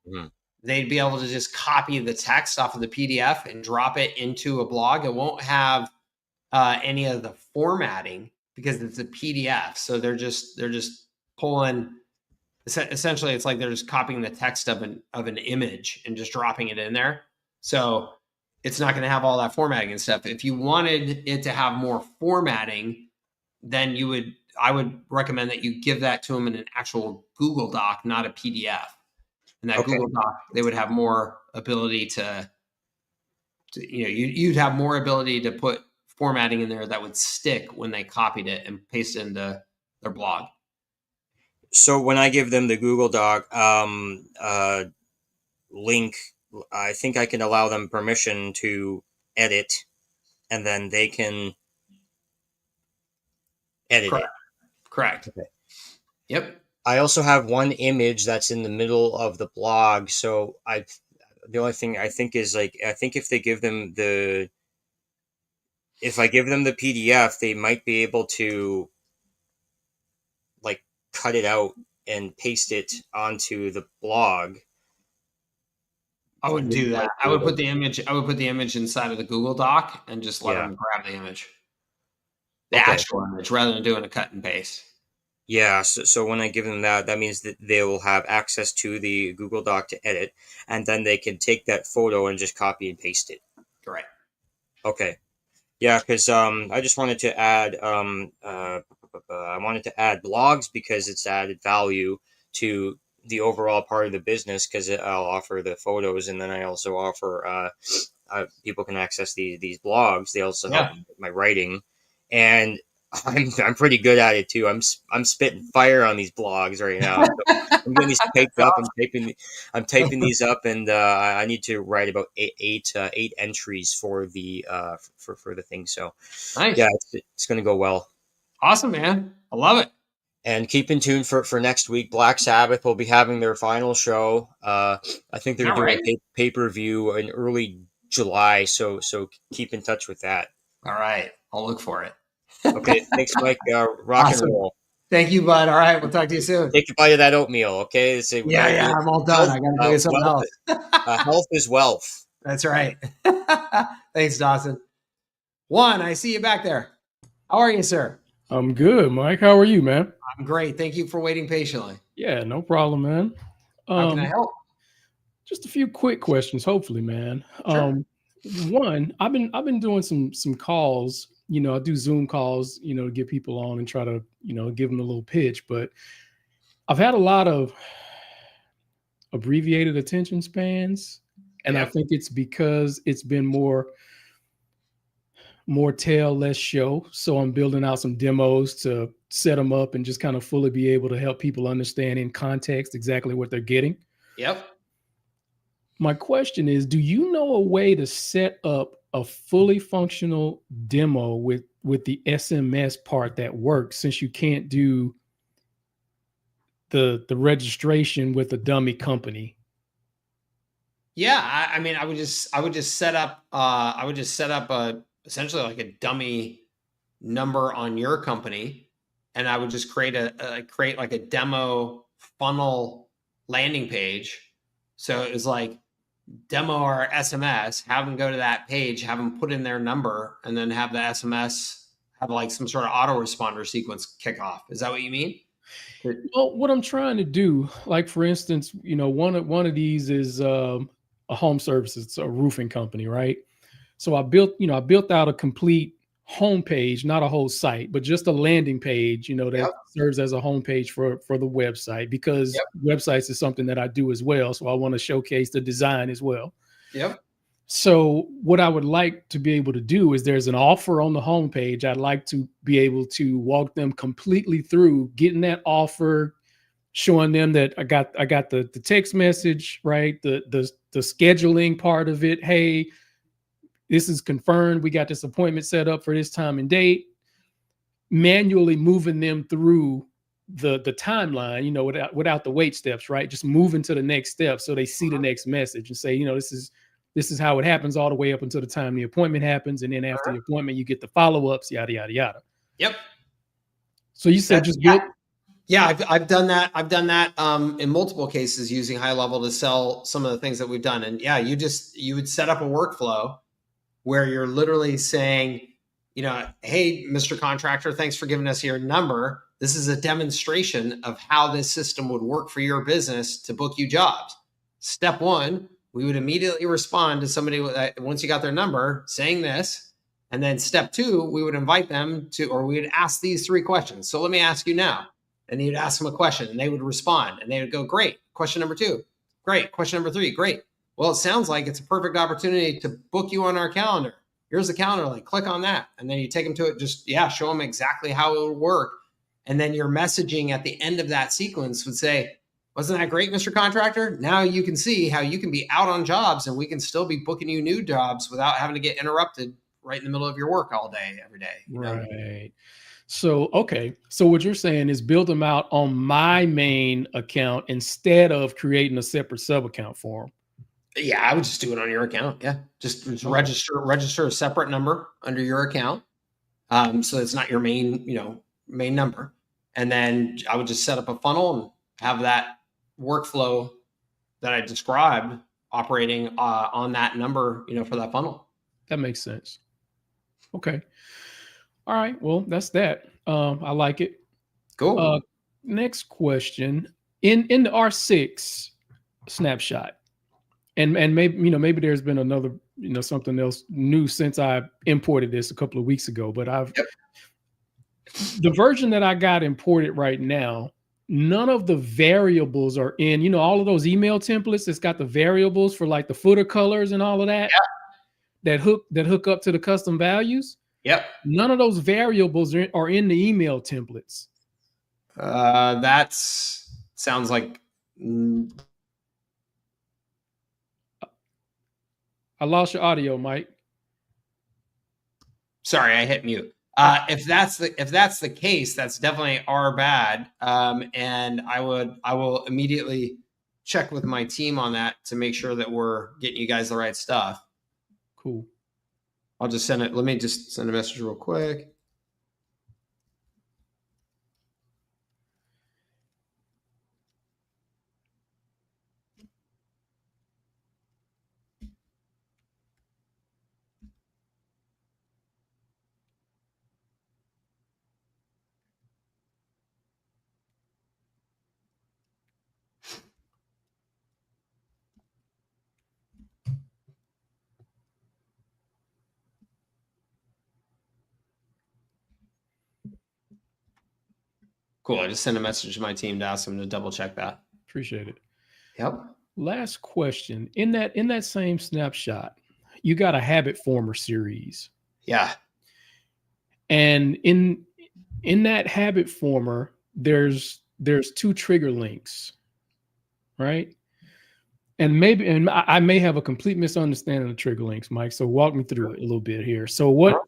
Speaker 1: they'd be able to just copy the text off of the PDF and drop it into a blog. It won't have any of the formatting because it's a PDF. So they're just pulling. Essentially, it's like they're just copying the text of an image and just dropping it in there. So it's not going to have all that formatting and stuff. If you wanted it to have more formatting, then I would recommend that you give that to them in an actual Google Doc, not a PDF. And that Google Doc, they would have more ability to you'd have more ability to put formatting in there that would stick when they copied it and pasted it into their blog.
Speaker 5: So when I give them the Google Doc link, I think I can allow them permission to edit, and then they can edit it.
Speaker 1: Correct.
Speaker 5: Okay.
Speaker 1: Yep.
Speaker 5: I also have one image that's in the middle of the blog. So the only thing I think is, like, I think if I give them the PDF, they might be able to like cut it out and paste it onto the blog.
Speaker 1: I wouldn't do that. I would put the image inside of the Google Doc and just let them grab the image. The actual image, rather than doing a cut and paste.
Speaker 5: Yeah, so when I give them that means that they will have access to the Google Doc to edit, and then they can take that photo and just copy and paste it.
Speaker 1: Right.
Speaker 5: Okay. Yeah, because I just wanted to add I wanted to add blogs because it's added value to the overall part of the business, because I'll offer the photos, and then I also offer people can access these blogs. They also help my writing, and I'm pretty good at it too. I'm spitting fire on these blogs right now. So I'm getting these typed up. I'm typing these up, and I need to write about eight entries for the for the thing. So
Speaker 1: nice.
Speaker 5: Yeah, it's going to go well.
Speaker 1: Awesome, man. I love it.
Speaker 5: And keep in tune for next week. Black Sabbath will be having their final show. I think they're doing a pay-per-view in early July. So keep in touch with that.
Speaker 1: All right, I'll look for it.
Speaker 5: Okay, thanks, Mike. Rock and roll.
Speaker 1: Thank you, bud. All right, we'll talk to you soon.
Speaker 5: Take a bite of that oatmeal, okay?
Speaker 1: I'm all done. I got to do something else.
Speaker 5: Health is wealth.
Speaker 1: That's right. Thanks, Dawson. Juan, I see you back there. How are you, sir?
Speaker 6: I'm good, Mike. How are you, man?
Speaker 1: I'm great. Thank you for waiting patiently.
Speaker 6: Yeah, no problem, man.
Speaker 1: How can I help?
Speaker 6: Just a few quick questions, hopefully, man.
Speaker 1: Sure.
Speaker 6: One, I've been doing some calls. I do Zoom calls, to get people on and try to, give them a little pitch. But I've had a lot of abbreviated attention spans, and I think it's because it's been more tell, less show. So I'm building out some demos to set them up and just kind of fully be able to help people understand in context exactly what they're getting.
Speaker 1: Yep.
Speaker 6: My question is, do you know a way to set up a fully functional demo with the SMS part that works, since you can't do the registration with a dummy company?
Speaker 1: Yeah, I mean, I would just set up essentially like a dummy number on your company, and I would just create like a demo funnel landing page. So it was like demo our SMS, have them go to that page, have them put in their number, and then have the SMS have like some sort of autoresponder sequence kick off. Is that what you mean?
Speaker 6: Well, what I'm trying to do, like for instance, one of these is a home services, it's a roofing company, right? So I built out a complete homepage, not a whole site, but just a landing page, that serves as a homepage for the website, because websites is something that I do as well. So I want to showcase the design as well.
Speaker 1: Yep.
Speaker 6: So what I would like to be able to do is, there's an offer on the homepage. I'd like to be able to walk them completely through getting that offer, showing them that I got the text message, right? The scheduling part of it. Hey, this is confirmed. We got this appointment set up for this time and date. Manually moving them through the timeline, without the wait steps, right? Just moving to the next step so they see the next message and say, this is how it happens all the way up until the time the appointment happens. And then after the appointment, you get the follow-ups, yada, yada, yada.
Speaker 1: Yep.
Speaker 6: So you said just build.
Speaker 1: Yeah, I've done that. I've done that in multiple cases using HighLevel to sell some of the things that we've done. And yeah, you would set up a workflow where you're literally saying, hey, Mr. Contractor, thanks for giving us your number. This is a demonstration of how this system would work for your business to book you jobs. Step one, we would immediately respond to somebody once you got their number saying this. And then step two, we would invite them to, or we would ask these 3 questions. So let me ask you now. And you'd ask them a question and they would respond and they would go, great. Question number 2. Great. Question number 3. Great. Well, it sounds like it's a perfect opportunity to book you on our calendar. Here's the calendar link. Click on that. And then you take them to it. Just, show them exactly how it would work. And then your messaging at the end of that sequence would say, wasn't that great, Mr. Contractor? Now you can see how you can be out on jobs and we can still be booking you new jobs without having to get interrupted right in the middle of your work all day, every day.
Speaker 6: Right. So, okay. So what you're saying is build them out on my main account instead of creating a separate sub account for them.
Speaker 1: Yeah, I would just do it on your account. Yeah. Just register a separate number under your account. So it's not your main number. And then I would just set up a funnel and have that workflow that I described operating on that number, for that funnel.
Speaker 6: That makes sense. Okay. All right. Well, that's that. I like it.
Speaker 1: Cool.
Speaker 6: Next question. In the R6 snapshot, and maybe there's been another, something else new since I imported this a couple of weeks ago, but the version that I got imported right now, none of the variables are in, all of those email templates that's got the variables for like the footer colors and all of that, that hook up to the custom values.
Speaker 1: Yep.
Speaker 6: None of those variables are in the email templates.
Speaker 1: That sounds like.
Speaker 6: I lost your audio, Mike.
Speaker 1: Sorry, I hit mute. If that's the case, that's definitely our bad. And I will immediately check with my team on that to make sure that we're getting you guys the right stuff.
Speaker 6: Cool.
Speaker 1: I'll just send it. Let me just send a message real quick. Cool. I just sent a message to my team to ask them to double check that.
Speaker 6: Appreciate it.
Speaker 1: Yep.
Speaker 6: Last question. In that same snapshot, you got a habit former series.
Speaker 1: Yeah.
Speaker 6: And in that habit former, there's 2 trigger links, right? And I may have a complete misunderstanding of trigger links, Mike. So walk me through it a little bit here. So what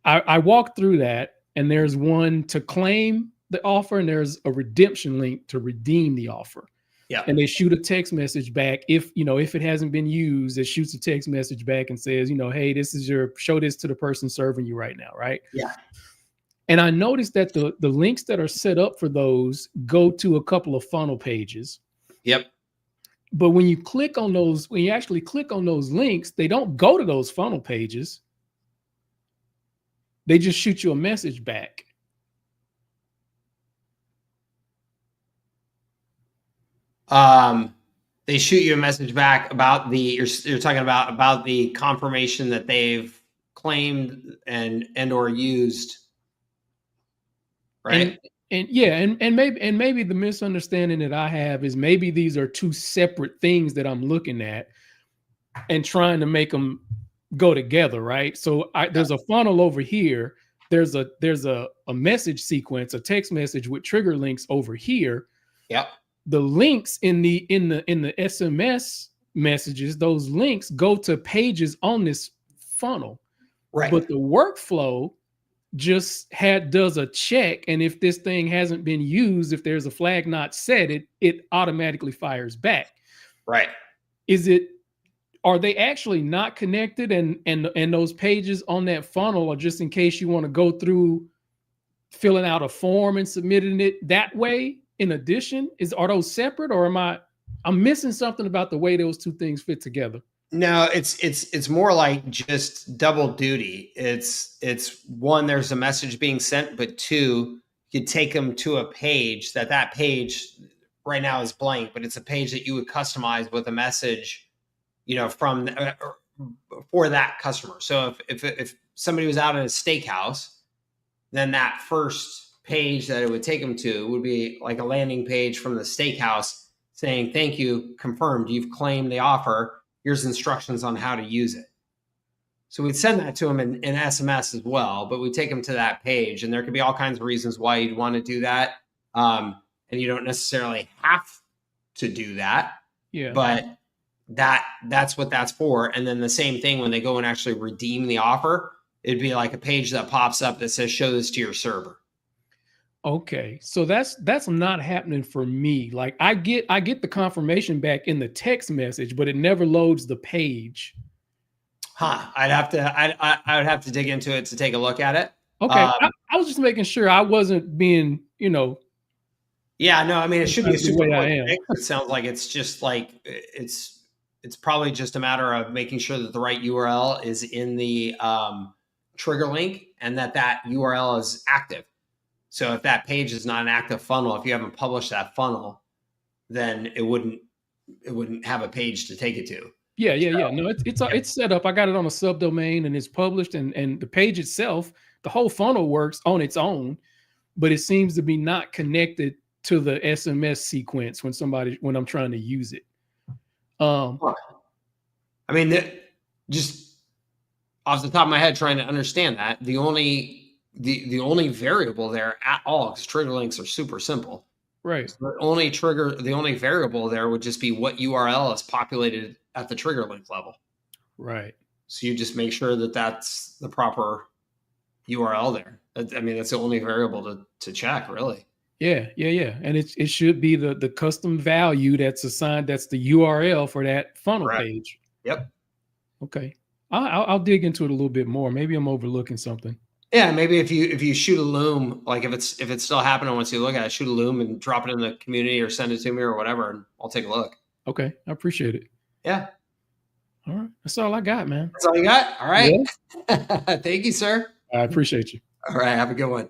Speaker 6: I walked through that, and there's one to claim the offer, and there's a redemption link to redeem the offer.
Speaker 1: Yeah.
Speaker 6: And they shoot a text message back. If it hasn't been used, it shoots a text message back and says, hey, show this to the person serving you right now. Right.
Speaker 1: Yeah.
Speaker 6: And I noticed that the links that are set up for those go to a couple of funnel pages.
Speaker 1: Yep.
Speaker 6: But when you actually click on those links, they don't go to those funnel pages. They just shoot you a message back.
Speaker 1: they shoot you a message back about you're talking about the confirmation that they've claimed and or used, right?
Speaker 6: And maybe the misunderstanding that I have is maybe these are two separate things that I'm looking at and trying to make them go together, right? So there's a funnel over here. There's a message sequence, a text message with trigger links over here.
Speaker 1: Yep.
Speaker 6: The links in the SMS messages, those links go to pages on this funnel.
Speaker 1: Right.
Speaker 6: But the workflow just does a check, and if this thing hasn't been used, if there's a flag not set, it automatically fires back.
Speaker 1: Right.
Speaker 6: Are they actually not connected, and those pages on that funnel are just in case you want to go through filling out a form and submitting it that way? In addition, are those separate, or I'm missing something about the way those two things fit together?
Speaker 1: No, it's more like just double duty. It's one, there's a message being sent, but two, you take them to a page that page right now is blank, but it's a page that you would customize with a message, from for that customer. So if somebody was out at a steakhouse, then that first page that it would take them to would be like a landing page from the steakhouse saying, "Thank you, confirmed, you've claimed the offer. Here's instructions on how to use it." So we'd send that to them in SMS as well, but we take them to that page, and there could be all kinds of reasons why you'd want to do that. And you don't necessarily have to do that, but that's what that's for. And then the same thing when they go and actually redeem the offer, it'd be like a page that pops up that says, "Show this to your server."
Speaker 6: Okay, so that's not happening for me. Like I get the confirmation back in the text message, but it never loads the page.
Speaker 1: I would have to dig into it to take a look at it.
Speaker 6: Okay, I was just making sure I wasn't being,
Speaker 1: Yeah, no, I mean, it should be a super
Speaker 6: way I
Speaker 1: quick
Speaker 6: am.
Speaker 1: fix. It sounds like it's just like it's probably just a matter of making sure that the right URL is in the trigger link and that URL is active. So if that page is not an active funnel, if you haven't published that funnel, then it wouldn't have a page to take it to.
Speaker 6: Yeah. No, it's set up. I got it on a subdomain and it's published, and the page itself, the whole funnel works on its own, but it seems to be not connected to the SMS sequence when I'm trying to use it.
Speaker 1: I mean, just off the top of my head, trying to understand that, the only variable there at all, because trigger links are super simple.
Speaker 6: Right.
Speaker 1: So the only variable there would just be what URL is populated at the trigger link level.
Speaker 6: Right.
Speaker 1: So you just make sure that that's the proper URL there. I mean, that's the only variable to check, really.
Speaker 6: Yeah. And it should be the custom value that's assigned. That's the URL for that funnel page.
Speaker 1: Yep.
Speaker 6: Okay. I'll dig into it a little bit more. Maybe I'm overlooking something.
Speaker 1: Yeah, maybe if you shoot a loom, like if it's still happening once you look at it, shoot a loom and drop it in the community or send it to me or whatever, and I'll take a look.
Speaker 6: Okay, I appreciate it.
Speaker 1: Yeah.
Speaker 6: All right, that's all I got, man.
Speaker 1: That's all you got? All right. Yeah. Thank you, sir.
Speaker 6: I appreciate you.
Speaker 1: All right, have a good one.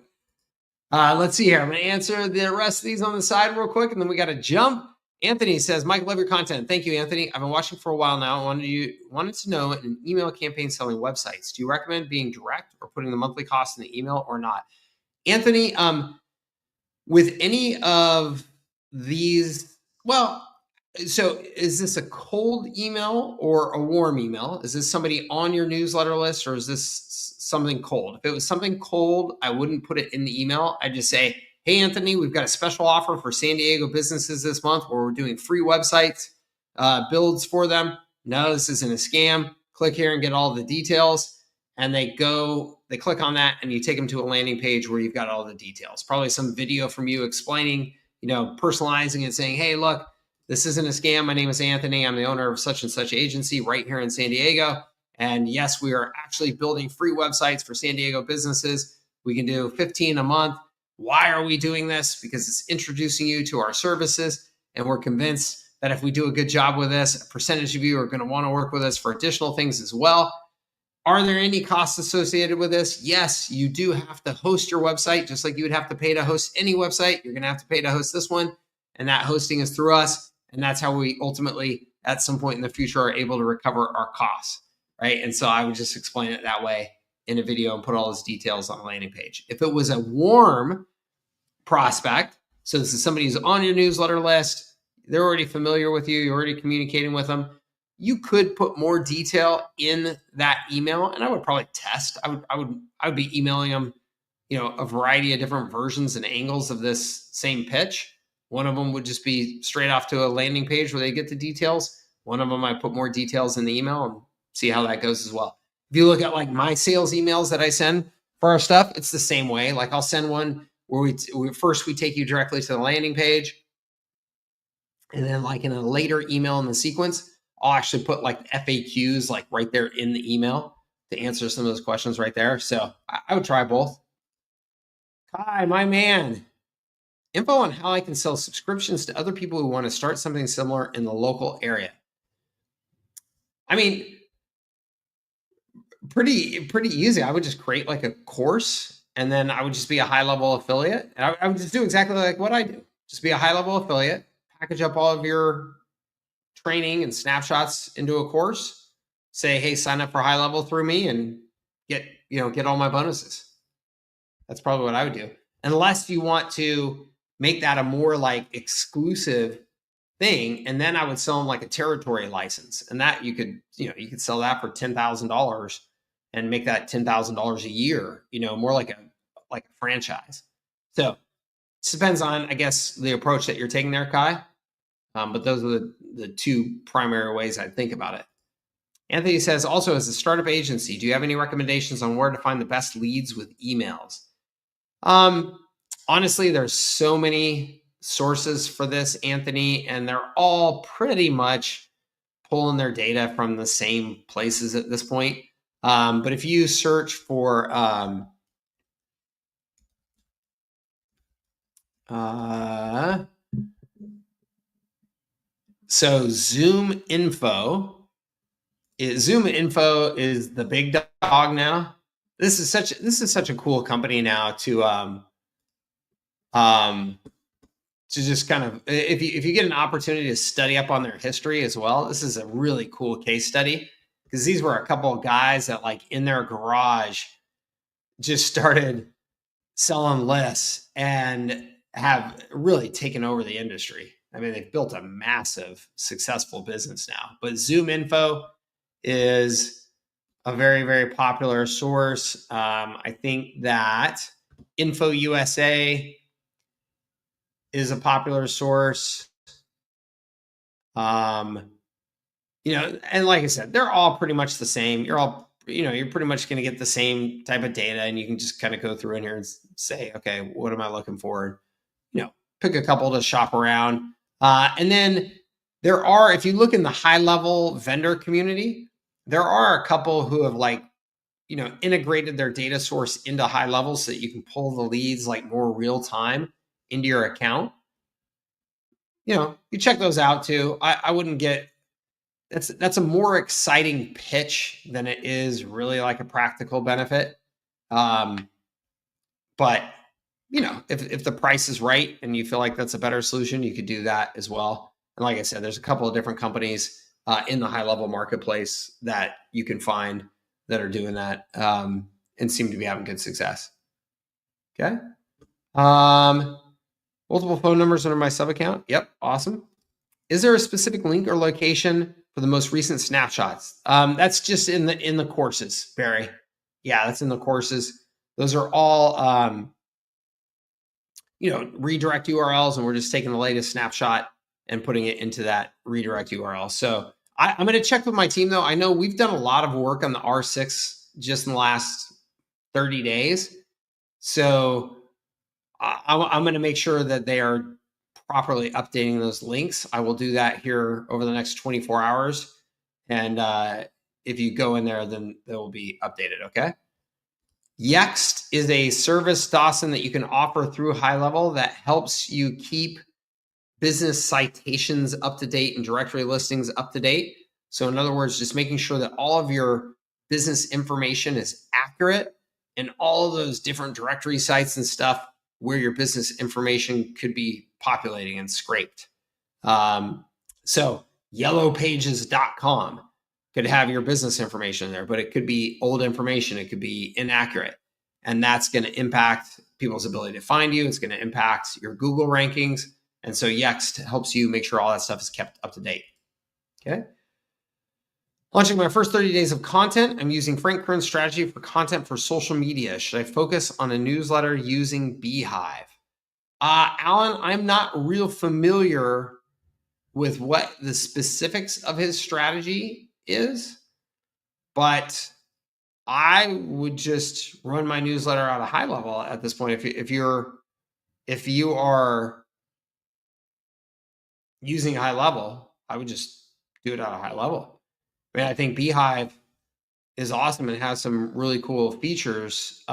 Speaker 1: Let's see here. I'm going to answer the rest of these on the side real quick, and then we got to jump. Anthony says, "Mike, love your content." Thank you, Anthony. I've been watching for a while now. Wanted to know, in an email campaign selling websites, do you recommend being direct or putting the monthly cost in the email or not? Anthony, with any of these, so is this a cold email or a warm email? Is this somebody on your newsletter list, or is this something cold? If it was something cold, I wouldn't put it in the email. I'd just say, "Hey, Anthony, we've got a special offer for San Diego businesses this month where we're doing free websites, builds for them. No, this isn't a scam. Click here and get all the details." And they click on that, and you take them to a landing page where you've got all the details. Probably some video from you explaining, personalizing and saying, "Hey, look, this isn't a scam. My name is Anthony. I'm the owner of such and such agency right here in San Diego. And yes, we are actually building free websites for San Diego businesses. We can do 15 a month. Why are we doing this? Because it's introducing you to our services. And we're convinced that if we do a good job with this, a percentage of you are going to want to work with us for additional things as well. Are there any costs associated with this? Yes, you do have to host your website, just like you would have to pay to host any website. You're going to have to pay to host this one. And that hosting is through us. And that's how we ultimately, at some point in the future, are able to recover our costs, right? And so I would just explain it that way in a video and put all those details on the landing page. If it was a warm prospect, so this is somebody who's on your newsletter list, they're already familiar with you, you're already communicating with them, you could put more detail in that email, and I would probably test. I would be emailing them, a variety of different versions and angles of this same pitch. One of them would just be straight off to a landing page where they get the details. One of them I put more details in the email and see how that goes as well. If you look at like my sales emails that I send for our stuff, it's the same way. Like I'll send one where we take you directly to the landing page, and then like in a later email in the sequence, I'll actually put like FAQs like right there in the email to answer some of those questions right there. So I would try both. Hi, my man. Info on how I can sell subscriptions to other people who want to start something similar in the local area. I mean, pretty easy. I would just create like a course, and then I would just be a high-level affiliate. And I would just do exactly like what I do. Just be a high-level affiliate, package up all of your training and snapshots into a course, say, hey, sign up for HighLevel through me and get all my bonuses. That's probably what I would do. Unless you want to make that a more like exclusive thing. And then I would sell them like a territory license, and that you could sell that for $10,000 and make that $10,000 a year, more like a franchise. So it depends on, I guess, the approach that you're taking there, Kai. But those are the two primary ways I think about it. Anthony says, also, as a startup agency, do you have any recommendations on where to find the best leads with emails? Honestly, there's so many sources for this, Anthony, and they're all pretty much pulling their data from the same places at this point. But if you search for so Zoom Info is the big dog now. This is such a cool company now to just kind of, if you get an opportunity to study up on their history as well, this is a really cool case study, because these were a couple of guys that like in their garage just started selling lists and have really taken over the industry. I mean, they've built a massive, successful business now. But Zoom Info is a very, very popular source. I think that Info USA is a popular source. And like I said, they're all pretty much the same. You're pretty much going to get the same type of data, and you can just kind of go through in here and say, okay, what am I looking for? Pick a couple to shop around. And then there are, if you look in the HighLevel vendor community, there are a couple who have integrated their data source into HighLevel so that you can pull the leads like more real time into your account. You check those out too. I wouldn't get, that's a more exciting pitch than it is really like a practical benefit. But if the price is right and you feel like that's a better solution, you could do that as well. And like I said, there's a couple of different companies in the HighLevel marketplace that you can find that are doing that and seem to be having good success. Okay. Multiple phone numbers under my sub account. Yep. Awesome. Is there a specific link or location for the most recent snapshots? That's just in the courses, Barry. Yeah, that's in the courses. Those are all, redirect URLs, and we're just taking the latest snapshot and putting it into that redirect URL. So I'm going to check with my team though. I know we've done a lot of work on the R6 just in the last 30 days. So I'm going to make sure that they are properly updating those links. I will do that here over the next 24 hours. And if you go in there, then they will be updated. Okay. Yext is a service, Dawson, that you can offer through HighLevel that helps you keep business citations up to date and directory listings up to date. So in other words, just making sure that all of your business information is accurate and all of those different directory sites and stuff where your business information could be populating and scraped. So yellowpages.com could have your business information there, but it could be old information. It could be inaccurate. And that's going to impact people's ability to find you. It's going to impact your Google rankings. And so Yext helps you make sure all that stuff is kept up to date. Okay. Launching my first 30 days of content. I'm using Frank Kern's strategy for content for social media. Should I focus on a newsletter using Beehive? Alan, I'm not real familiar with what the specifics of his strategy is, but I would just run my newsletter out of HighLevel at this point. If you are using HighLevel, I would just do it out of HighLevel. I mean, I think Beehive is awesome and has some really cool features.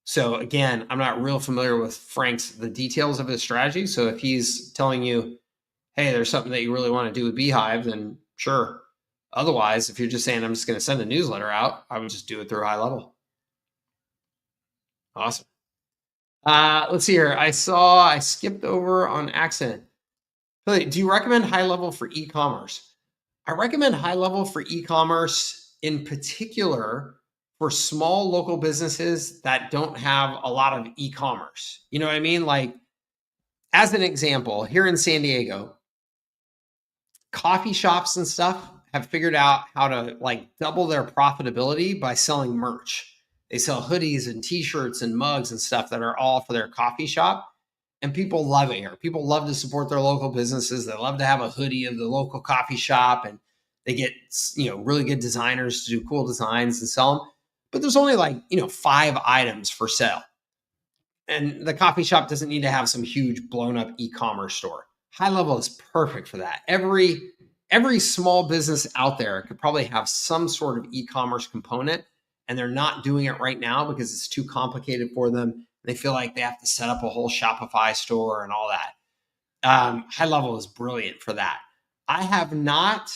Speaker 1: So again, I'm not real familiar with the details of his strategy. So if he's telling you, hey, there's something that you really want to do with Beehive, then sure. Otherwise, if you're just saying, I'm just going to send a newsletter out, I would just do it through HighLevel. Awesome. Let's see here. I skipped over on accident. Do you recommend HighLevel for e-commerce? I recommend HighLevel for e-commerce in particular for small local businesses that don't have a lot of e-commerce. You know what I mean? Like, as an example, here in San Diego, coffee shops and stuff have figured out how to like double their profitability by selling merch. They sell hoodies and t-shirts and mugs and stuff that are all for their coffee shop. And people love it here. People love to support their local businesses. They love to have a hoodie of the local coffee shop, and they get, really good designers to do cool designs and sell them. But there's only 5 items for sale. And the coffee shop doesn't need to have some huge blown up e-commerce store. HighLevel is perfect for that. Every small business out there could probably have some sort of e-commerce component, and they're not doing it right now because it's too complicated for them. They feel like they have to set up a whole Shopify store and all that. HighLevel is brilliant for that. I have not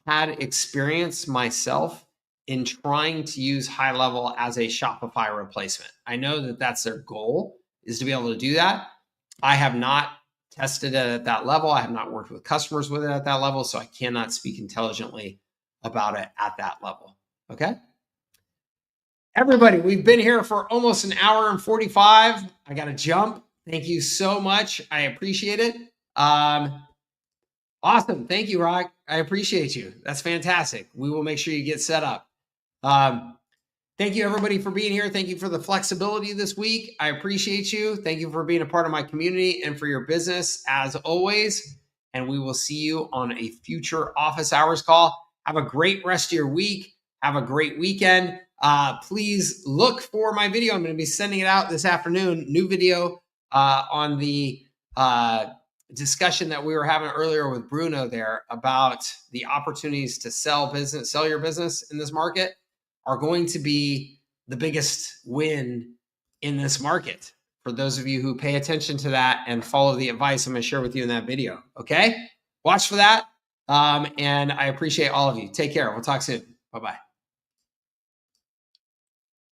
Speaker 1: had experience myself in trying to use HighLevel as a Shopify replacement. I know that that's their goal, is to be able to do that. I have not tested it at that level. I have not worked with customers with it at that level, so I cannot speak intelligently about it at that level. Okay? Everybody, we've been here for almost an hour and 45. I got to jump. Thank you so much. I appreciate it. Awesome. Thank you, Rock. I appreciate you. That's fantastic. We will make sure you get set up. Thank you, everybody, for being here. Thank you for the flexibility this week. I appreciate you. Thank you for being a part of my community and for your business, as always. And we will see you on a future office hours call. Have a great rest of your week. Have a great weekend. Please look for my video. I'm going to be sending it out this afternoon. New video on the discussion that we were having earlier with Bruno there about the opportunities to sell your business in this market are going to be the biggest win in this market. For those of you who pay attention to that and follow the advice I'm going to share with you in that video. Okay? Watch for that. And I appreciate all of you. Take care. We'll talk soon. Bye-bye.